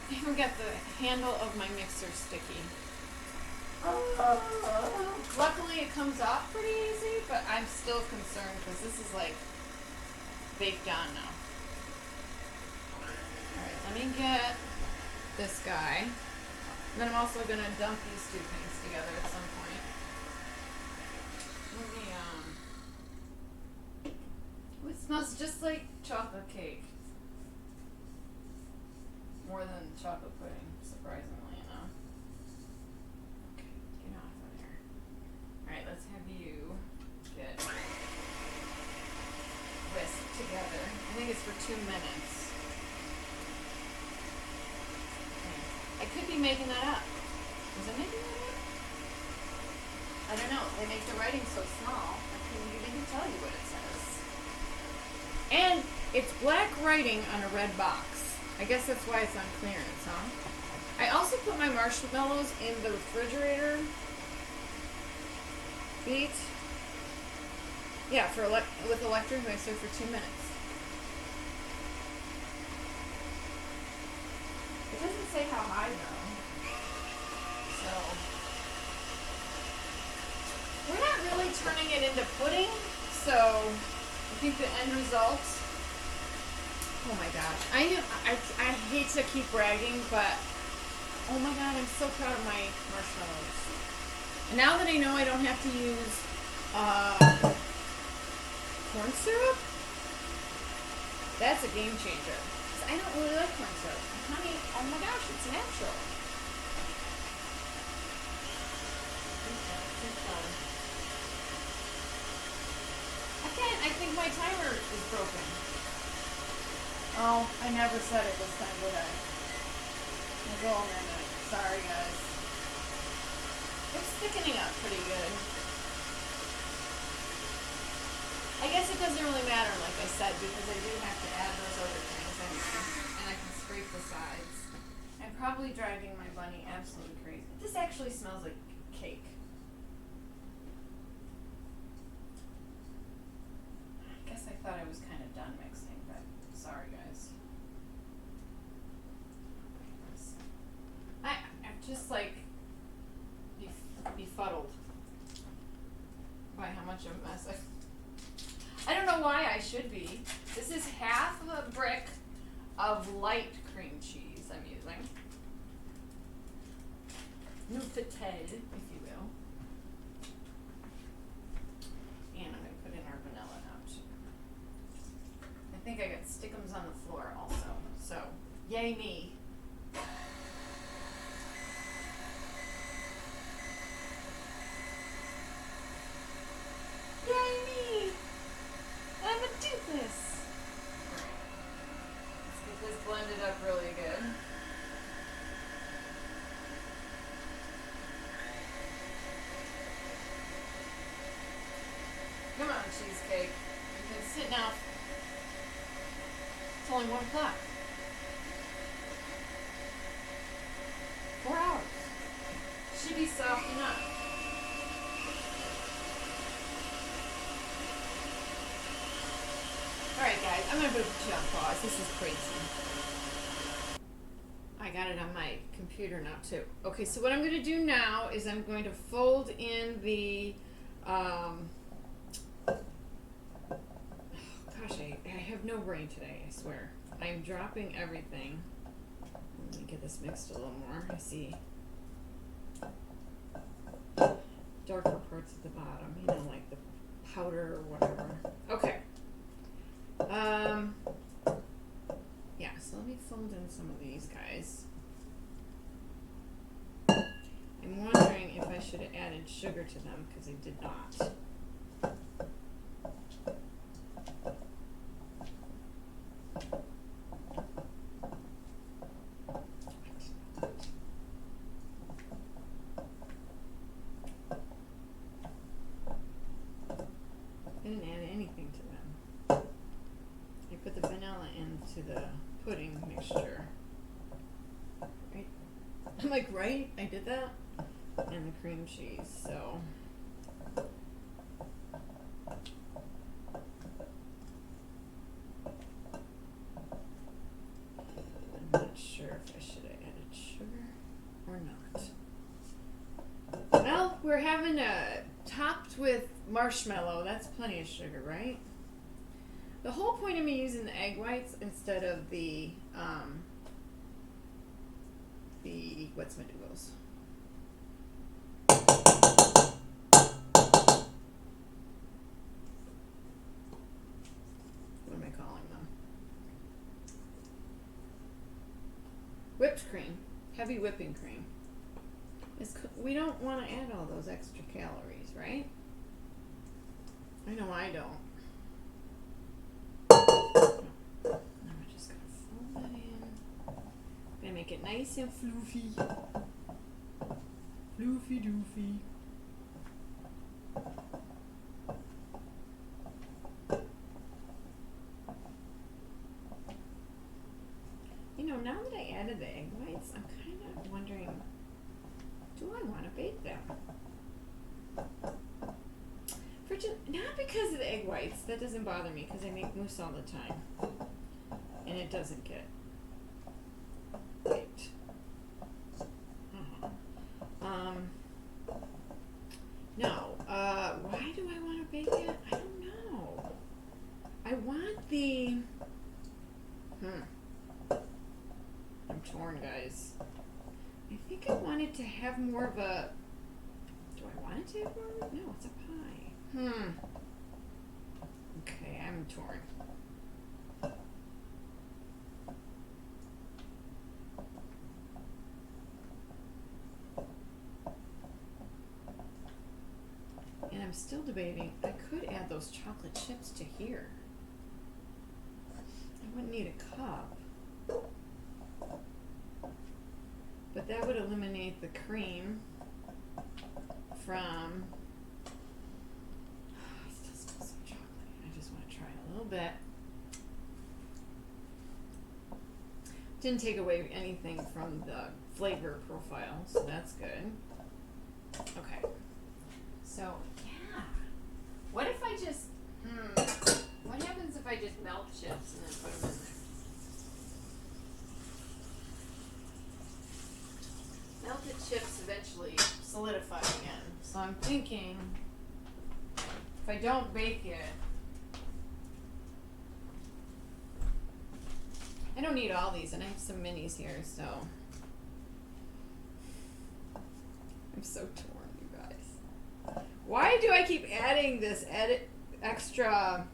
I even got the handle of my mixer sticky. Luckily it comes off pretty easy, but I'm still concerned because this is like baked on now. Alright, let me get this guy. And then I'm also going to dump these two things together at some point. It smells just like chocolate cake. More than chocolate pudding, surprisingly enough. Okay, get off of there. Alright, let's have you get whisked together. I think it's for 2 minutes. Okay. I could be making that up. Was I making that up? I don't know. They make the writing so small, I couldn't even tell you what it says. And it's black writing on a red box. I guess that's why it's on clearance, huh? I also put my marshmallows in the refrigerator. Beat. Yeah, with electric mixer for 2 minutes. It doesn't say how high though. So we're not really turning it into pudding, so I think the end result, oh my gosh, I hate to keep bragging, but oh my god, I'm so proud of my marshmallows. And now that I know I don't have to use corn syrup, that's a game changer. 'Cause I don't really like corn syrup. Honey, oh my gosh, it's natural. Again, I think my timer is broken. Oh, I never said it this time, did I? We'll go a minute. Sorry, guys. It's thickening up pretty good. I guess it doesn't really matter, like I said, because I do have to add those other things anyway. And I can scrape the sides. I'm probably driving my bunny absolutely crazy. This actually smells like cake. I guess I thought I was kind of done mixing, but sorry guys. much of a mess. I don't know why I should be. This is half a brick of light cream cheese I'm using. Frittata, if you will. And I'm going to put in our vanilla now too. I think I got stickums on the floor also. So, yay me. Yay me! I'm a doofus! Let's get this blended up really good. Come on, cheesecake. You can sit now. It's only 1 o'clock. 4 hours. Should be soft enough. Alright guys, I'm going to put you on pause. This is crazy. I got it on my computer now too. Okay, so what I'm going to do now is I'm going to fold in the gosh, I have no brain today, I swear. I'm dropping everything. Let me get this mixed a little more. I see darker parts at the bottom, you know, like the powder or whatever. Okay. Yeah, so let me fold in some of these guys. I'm wondering if I should have added sugar to them because I did not. I didn't add anything to them. I put the vanilla into the pudding mixture. Right? I'm like, right? I did that? And the cream cheese, so. I'm not sure if I should have added sugar or not. Well, we're having a topped with marshmallow. That's plenty of sugar, right? The whole point of me using the egg whites instead of the what's my doodles? What am I calling them? Whipped cream, heavy whipping cream. We don't want to add all those extra calories, right? I know I don't. Now we're just gonna fold that in. Gonna make it nice and floofy. Floofy doofy. You know, now that I added the egg whites, I'm kind of wondering, do I want to bake them? Not because of the egg whites, that doesn't bother me because I make mousse all the time and it doesn't get baked. No, why do I want to bake it? I don't know. I want the, I'm torn, guys. I think I want it to have more of a, do I want it to have more of a, no, it's a pie. Okay, I'm torn. And I'm still debating, I could add those chocolate chips to here. I wouldn't need a cup. But that would eliminate the cream from, it still smells so chocolatey. I just want to try a little bit. Didn't take away anything from the flavor profile, so that's good. Okay. So, yeah. What if I just, what happens if I just melt chips and then put them in there? Melted chips eventually solidify again. So I'm thinking If I don't bake it, I don't need all these, and I have some minis here, so I'm so torn, you guys. Why do I keep adding this extra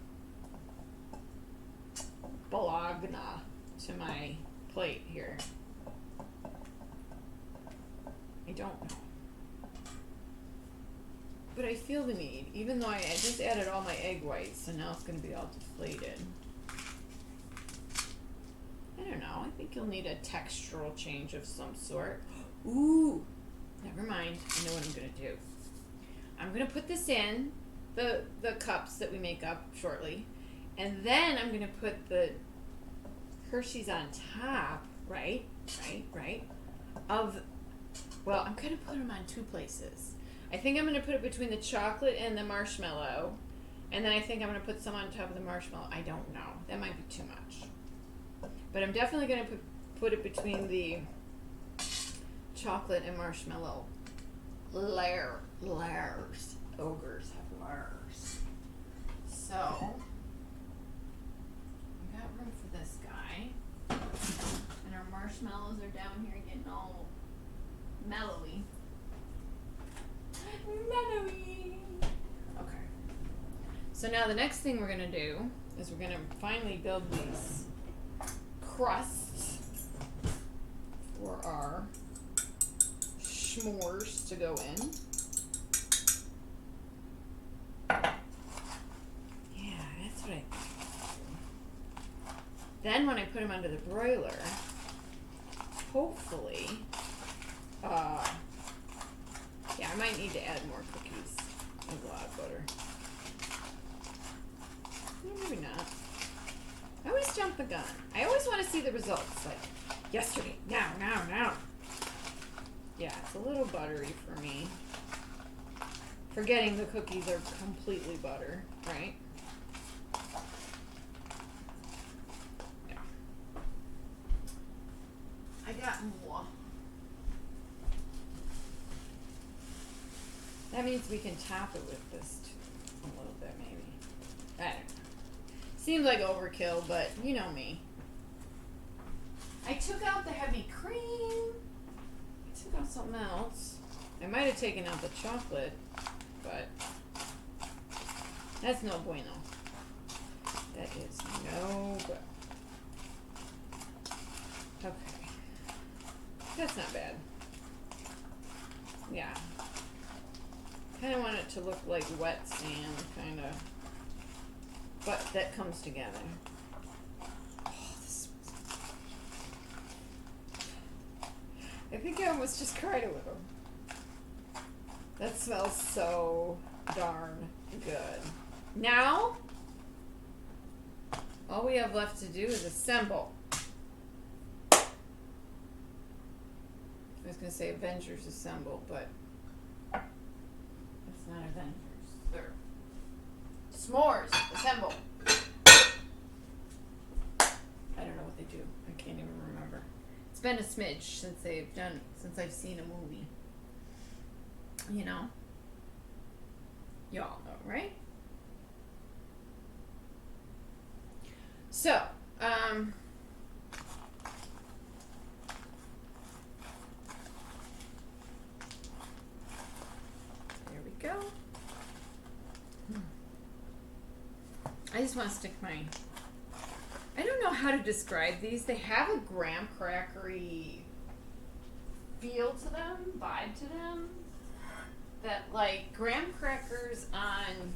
bologna to my plate here? I don't know. But I feel the need, even though I just added all my egg whites, so now it's going to be all deflated. I don't know. I think you'll need a textural change of some sort. Ooh, never mind. I know what I'm going to do. I'm going to put this in the cups that we make up shortly, and then I'm going to put the Hershey's on top, right, of, well, I'm going to put them on two places. I think I'm going to put it between the chocolate and the marshmallow, and then I think I'm going to put some on top of the marshmallow. I don't know. That might be too much. But I'm definitely going to put it between the chocolate and marshmallow layers. Ogres have layers. So, we got room for this guy. And our marshmallows are down here getting all mellowy. Okay. So now the next thing we're going to do is we're going to finally build these crusts for our s'mores to go in. Yeah, that's what I think. Then when I put them under the broiler, hopefully, yeah, I might need to add more cookies and a lot of butter. Maybe not. I always jump the gun. I always want to see the results, like yesterday, now. Yeah, it's a little buttery for me. Forgetting the cookies are completely butter, right? Yeah. I got more. That means we can top it with this too, a little bit maybe. I don't know. Seems like overkill, but you know me. I took out the heavy cream. I took out something else. I might have taken out the chocolate, but that's no bueno. That is no bueno. Okay. That's not bad. Yeah. Kind of want it to look like wet sand, kind of. But that comes together. Oh, this smells. I think I almost just cried a little. That smells so darn good. Now, all we have left to do is assemble. I was going to say Avengers Assemble, but it's not Avengers. They're S'mores Assemble. I don't know what they do. I can't even remember. It's been a smidge since I've seen a movie. You know? Y'all know, right? So, there we go. I just want to stick my, I don't know how to describe these. They have a graham crackery feel to them, vibe to them, that like graham crackers on,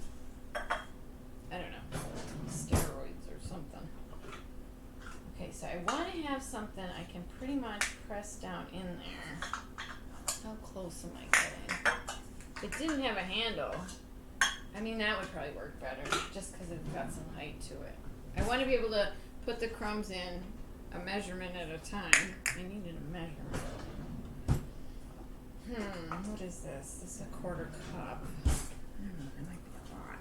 I don't know, steroids or something. Okay, so I want to have something I can pretty much press down in there. How close am I getting? If it didn't have a handle, I mean, that would probably work better, just because it's got some height to it. I want to be able to put the crumbs in a measurement at a time. I needed a measurement. What is this? This is a 1/4 cup. I don't know, that might be a lot.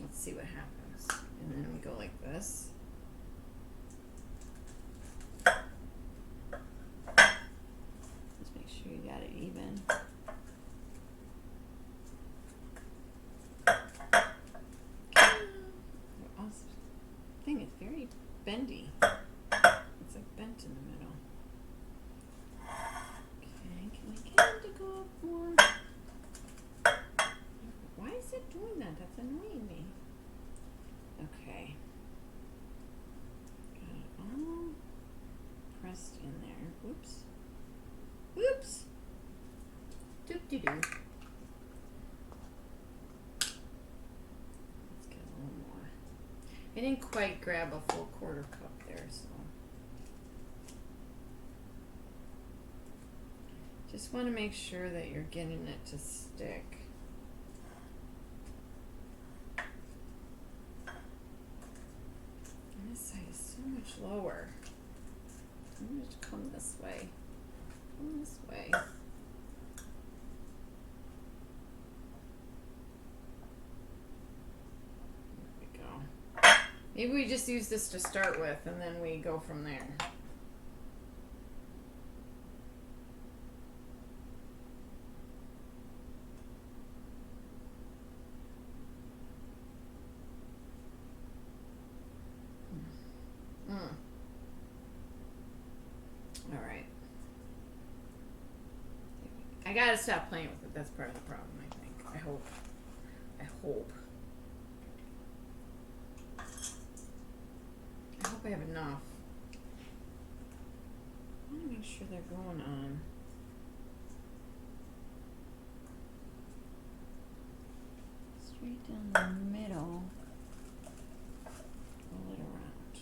Let's see what happens. And then we go like this. Just make sure you got it even. bendy. It's like bent in the middle. Okay, can we get him to go up more? Why is it doing that? That's annoying me. Okay. Got it all pressed in there. Whoops. Whoops. Doop-de-doo. Let's get a little more. I didn't quite grab a full quarter cup there, so. Just want to make sure that you're getting it to stick. And this side is so much lower. I'm going to come this way. Come this way. Maybe we just use this to start with and then we go from there. All right. I gotta stop playing with it. That's part of the problem, I think. I hope. I hope I have enough. I want to make sure they're going on. Straight down the middle. Roll it around.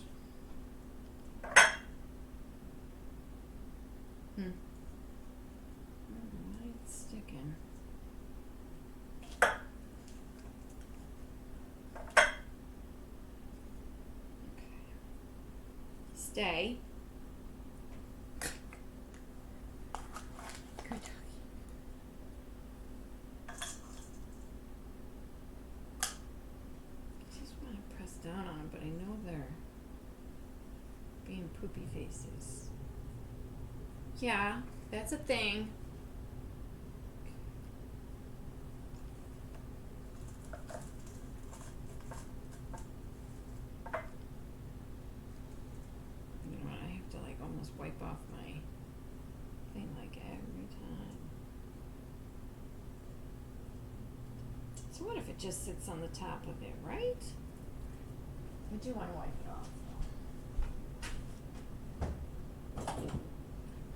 I don't know why it's sticking. Stay. Good doggy. I just want to press down on them, but I know they're being poopy faces. Yeah, that's a thing. Almost wipe off my thing like every time. So what if it just sits on the top of it, right? I do want to wipe it off though.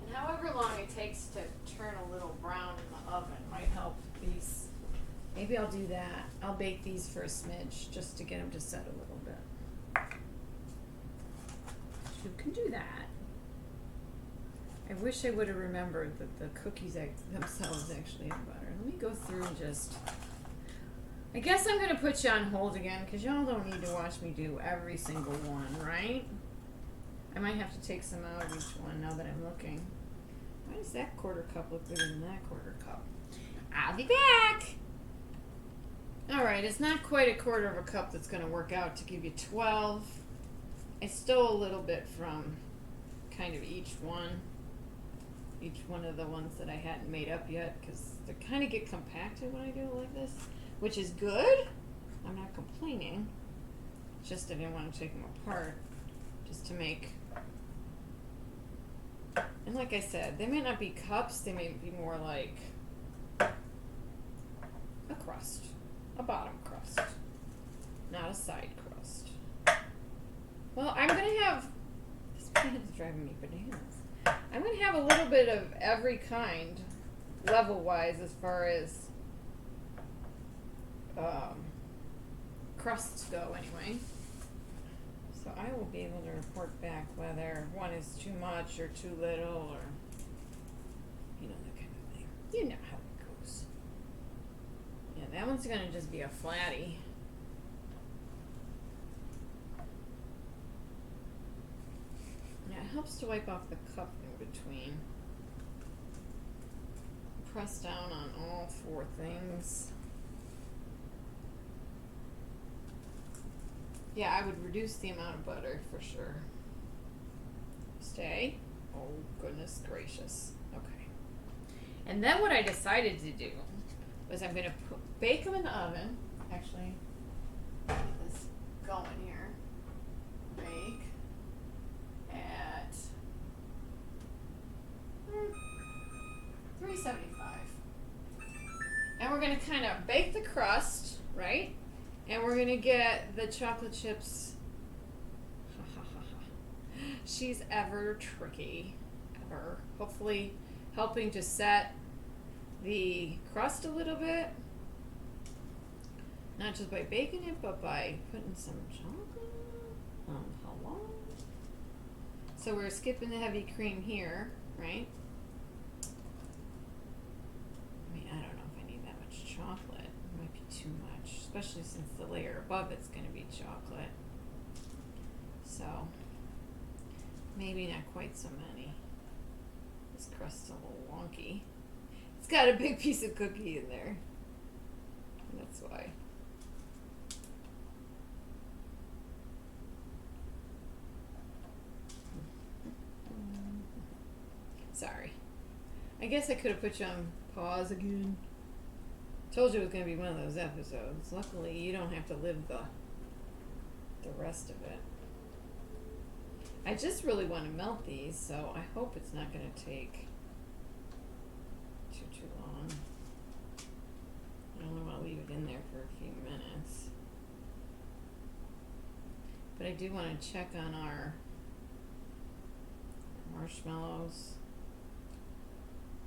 And however long it takes to turn a little brown in the oven might help these. Maybe I'll do that. I'll bake these for a smidge just to get them to set a little bit. You can do that. I wish I would have remembered that the cookies themselves actually have butter. Let me go through and just... I guess I'm going to put you on hold again because y'all don't need to watch me do every single one, right? I might have to take some out of each one now that I'm looking. Why does that quarter cup look bigger than that quarter cup? I'll be back! Alright, it's not quite a quarter of a cup that's going to work out to give you 12. I stole a little bit from kind of each one of the ones that I hadn't made up yet because they kind of get compacted when I do it like this, which is good. I'm not complaining. It's just I didn't want to take them apart just to make. And like I said, they may not be cups. They may be more like a crust, a bottom crust, not a side crust. Well, I'm going to have, this pen is driving me bananas. I'm going to have a little bit of every kind, level-wise, as far as crusts go, anyway. So I will be able to report back whether one is too much or too little, or, you know, that kind of thing. You know how it goes. Yeah, that one's going to just be a flatty. Yeah, it helps to wipe off the cup in between. Press down on all four things. Yeah, I would reduce the amount of butter for sure. Stay. Oh, goodness gracious. Okay. And then what I decided to do was I'm going to bake them in the oven. Actually, get this going here. Bake. crust, right? And we're gonna get the chocolate chips. She's ever tricky, ever. Hopefully helping to set the crust a little bit. Not just by baking it, but by putting some chocolate on hello. So we're skipping the heavy cream here, right? I mean, I don't know if I need that much chocolate. It might be too much, especially since the layer above it's going to be chocolate. So maybe not quite so many. This crust's a little wonky. It's got a big piece of cookie in there. That's why. Sorry. I guess I could have put you on pause again. Told you it was going to be one of those episodes. Luckily, you don't have to live the rest of it. I just really want to melt these, so I hope it's not going to take too long. I only want to leave it in there for a few minutes. But I do want to check on our marshmallows,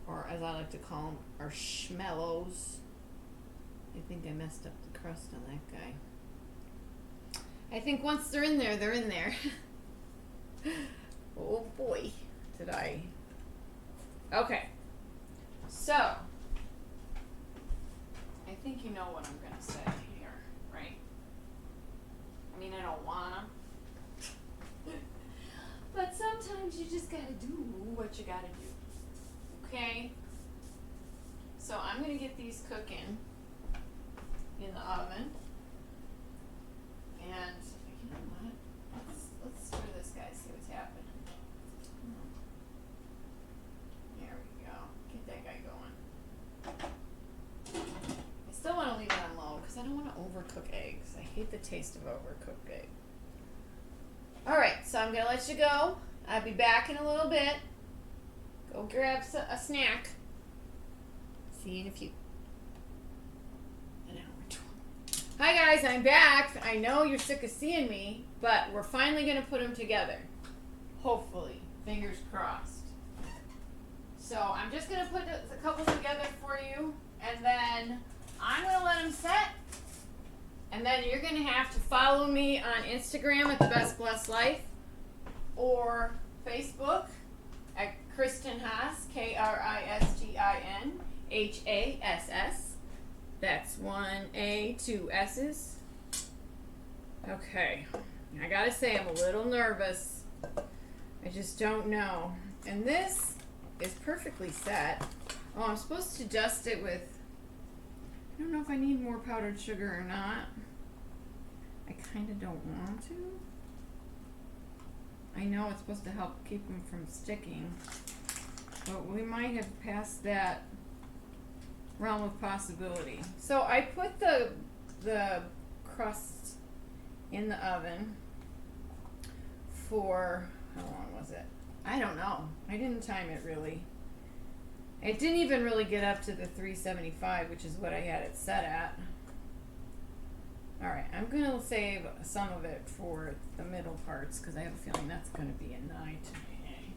or as I like to call them, our schmellows. I think I messed up the crust on that guy. I think once they're in there, they're in there. Oh boy, did I. Okay, so I think you know what I'm going to say here, right? I mean, I don't want to. But sometimes you just got to do what you got to do. Okay? So I'm going to get these cooking in the oven. And you know what? Let's stir this guy, see what's happening. There we go. Get that guy going. I still want to leave it on low because I don't want to overcook eggs. I hate the taste of overcooked egg. Alright, so I'm going to let you go. I'll be back in a little bit. Go grab a snack. See you in a few. An hour 12. Hi guys, I'm back. I know you're sick of seeing me, but we're finally going to put them together. Hopefully. Fingers crossed. So I'm just going to put a couple together for you, and then I'm going to let them set. And then you're going to have to follow me on Instagram at The Best Blessed Life, or Facebook at Kristen Haas, KristinHass. That's 1 A, 2 S's. Okay. I gotta say, I'm a little nervous. I just don't know. And this is perfectly set. Oh, I'm supposed to dust it with, I don't know if I need more powdered sugar or not. I kind of don't want to. I know it's supposed to help keep them from sticking, but we might have passed that realm of possibility. So I put the crust in the oven for, how long was it? I don't know. I didn't time it really. It didn't even really get up to the 375, which is what I had it set at. Alright, I'm going to save some of it for the middle parts because I have a feeling that's going to be a 9 to me.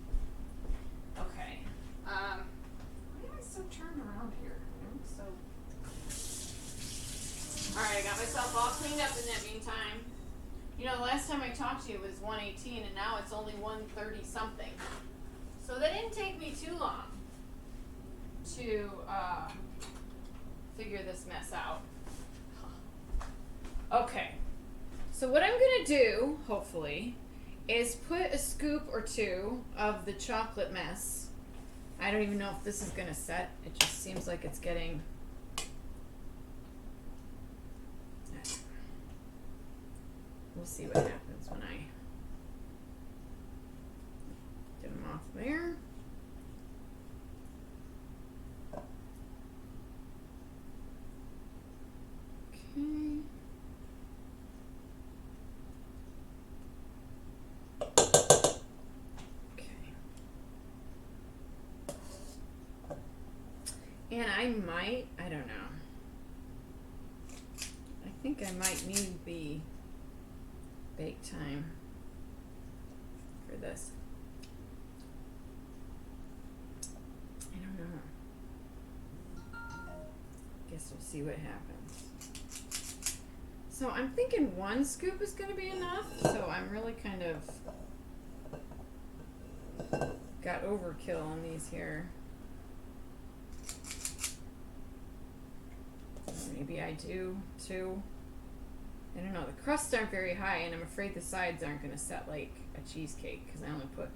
Okay. Why am I so turned around here? Alright, I got myself all cleaned up in that meantime. You know, the last time I talked to you was 118 and now it's only 130 something. So that didn't take me too long to figure this mess out. Okay, so what I'm going to do, hopefully, is put a scoop or two of the chocolate mess. I don't even know if this is going to set. It just seems like it's getting... We'll see what happens when I get them off there. Okay. And I don't know. think I might need the bake time for this. I don't know. Guess we'll see what happens. So I'm thinking 1 scoop is going to be enough. So I'm really kind of got overkill on these here. Maybe I do 2. I don't know. The crusts aren't very high, and I'm afraid the sides aren't going to set like a cheesecake because I only put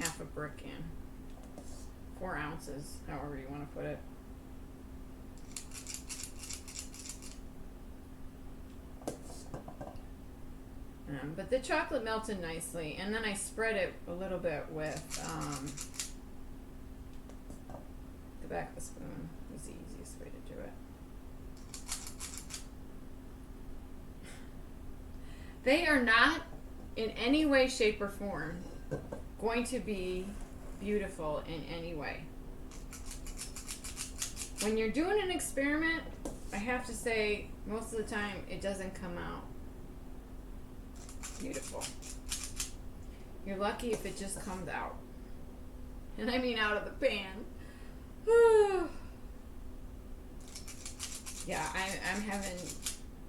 half a brick in. 4 ounces, however you want to put it. But the chocolate melted nicely, and then I spread it a little bit with the back of the spoon. Was the easiest way to do it. They are not in any way, shape, or form going to be beautiful in any way. When you're doing an experiment, I have to say most of the time it doesn't come out beautiful. You're lucky if it just comes out. And I mean out of the pan. Yeah, I'm having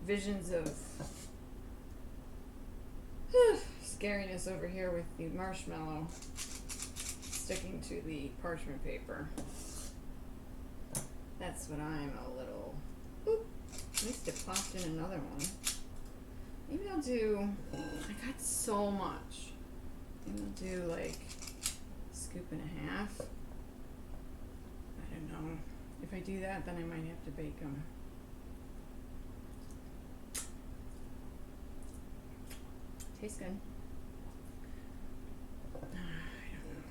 visions of scariness over here with the marshmallow sticking to the parchment paper. That's what I'm a little... Oop, at least it popped in another one. Maybe I'll do... I got so much. Maybe I'll do like a scoop and a half. I don't know. If I do that, then I might have to bake them. Tastes good. I don't know.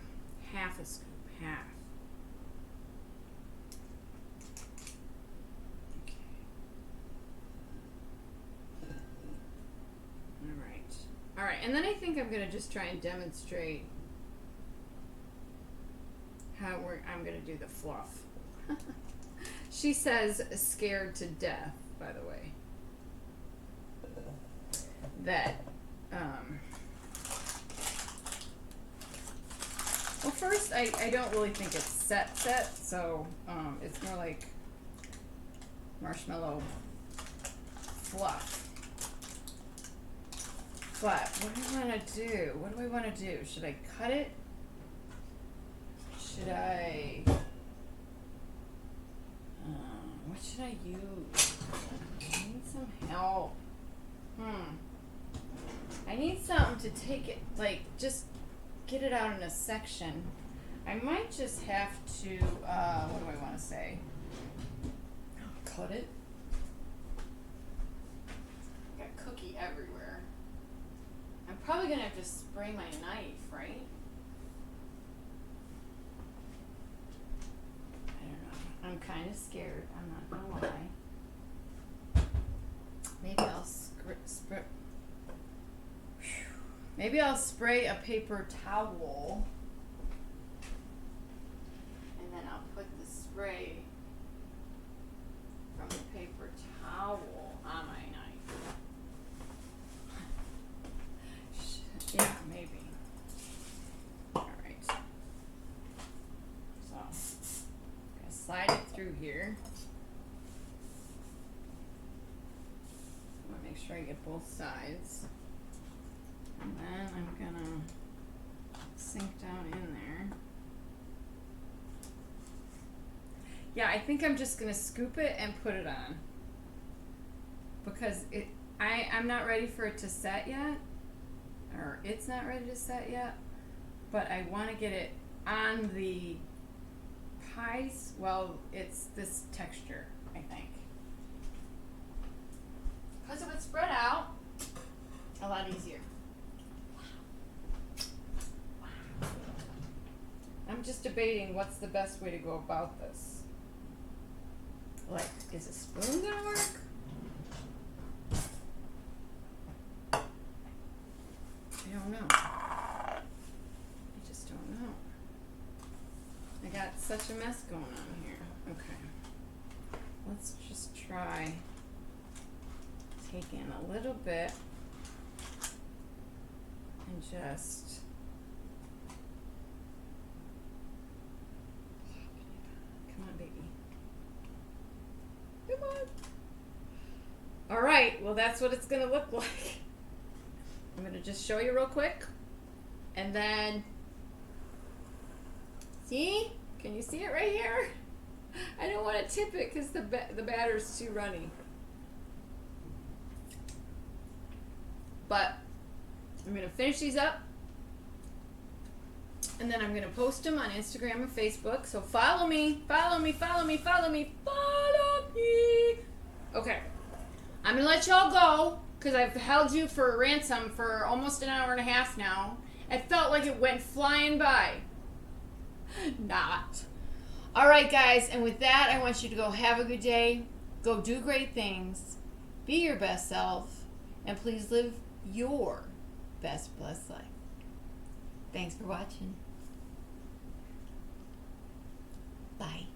Half a scoop. Half. Okay. Alright. Alright, and then I think I'm going to just try and demonstrate how I'm going to do the fluff. She says scared to death, by the way. That, well, first, I don't really think it's set, so it's more like marshmallow fluff. But what do I want to do? What do I want to do? Should I cut it? Should I... what should I use? I need some help. I need something to take it, like, just get it out in a section. I might just have to, what do I want to say? Cut it. I got cookie everywhere. I'm probably going to have to spray my knife, right? I don't know. I'm kind of scared. I'm not going to lie. Maybe I'll spray a paper towel, and then I'll put the spray from the paper towel on my knife. Yeah, maybe. Alright. So, I'm going to slide it through here. I want to make sure I get both sides. And then I'm gonna sink down in there. Yeah, I think I'm just gonna scoop it and put it on. Because I'm not ready for it to set yet. Or it's not ready to set yet. But I wanna get it on the pies. Well, it's this texture, I think. Because it would spread out a lot easier. I'm just debating what's the best way to go about this. Like, is a spoon gonna work? I don't know. I just don't know. I got such a mess going on here. Okay. Let's just try try taking a little bit and just come on, baby. Come on. All right, well, that's what it's gonna look like. I'm gonna just show you real quick, and then see? Can you see it right here? I don't want to tip it because the batter's too runny. But I'm gonna finish these up, and then I'm gonna post them on Instagram and Facebook. So follow me, follow me, follow me, follow me, follow me. Okay, I'm gonna let y'all go because I've held you for ransom for almost an hour and a half now. It felt like it went flying by. Not. All right, guys, and with that, I want you to go have a good day. Go do great things. Be your best self, and please live your best blessed life. Thanks for watching. Bye.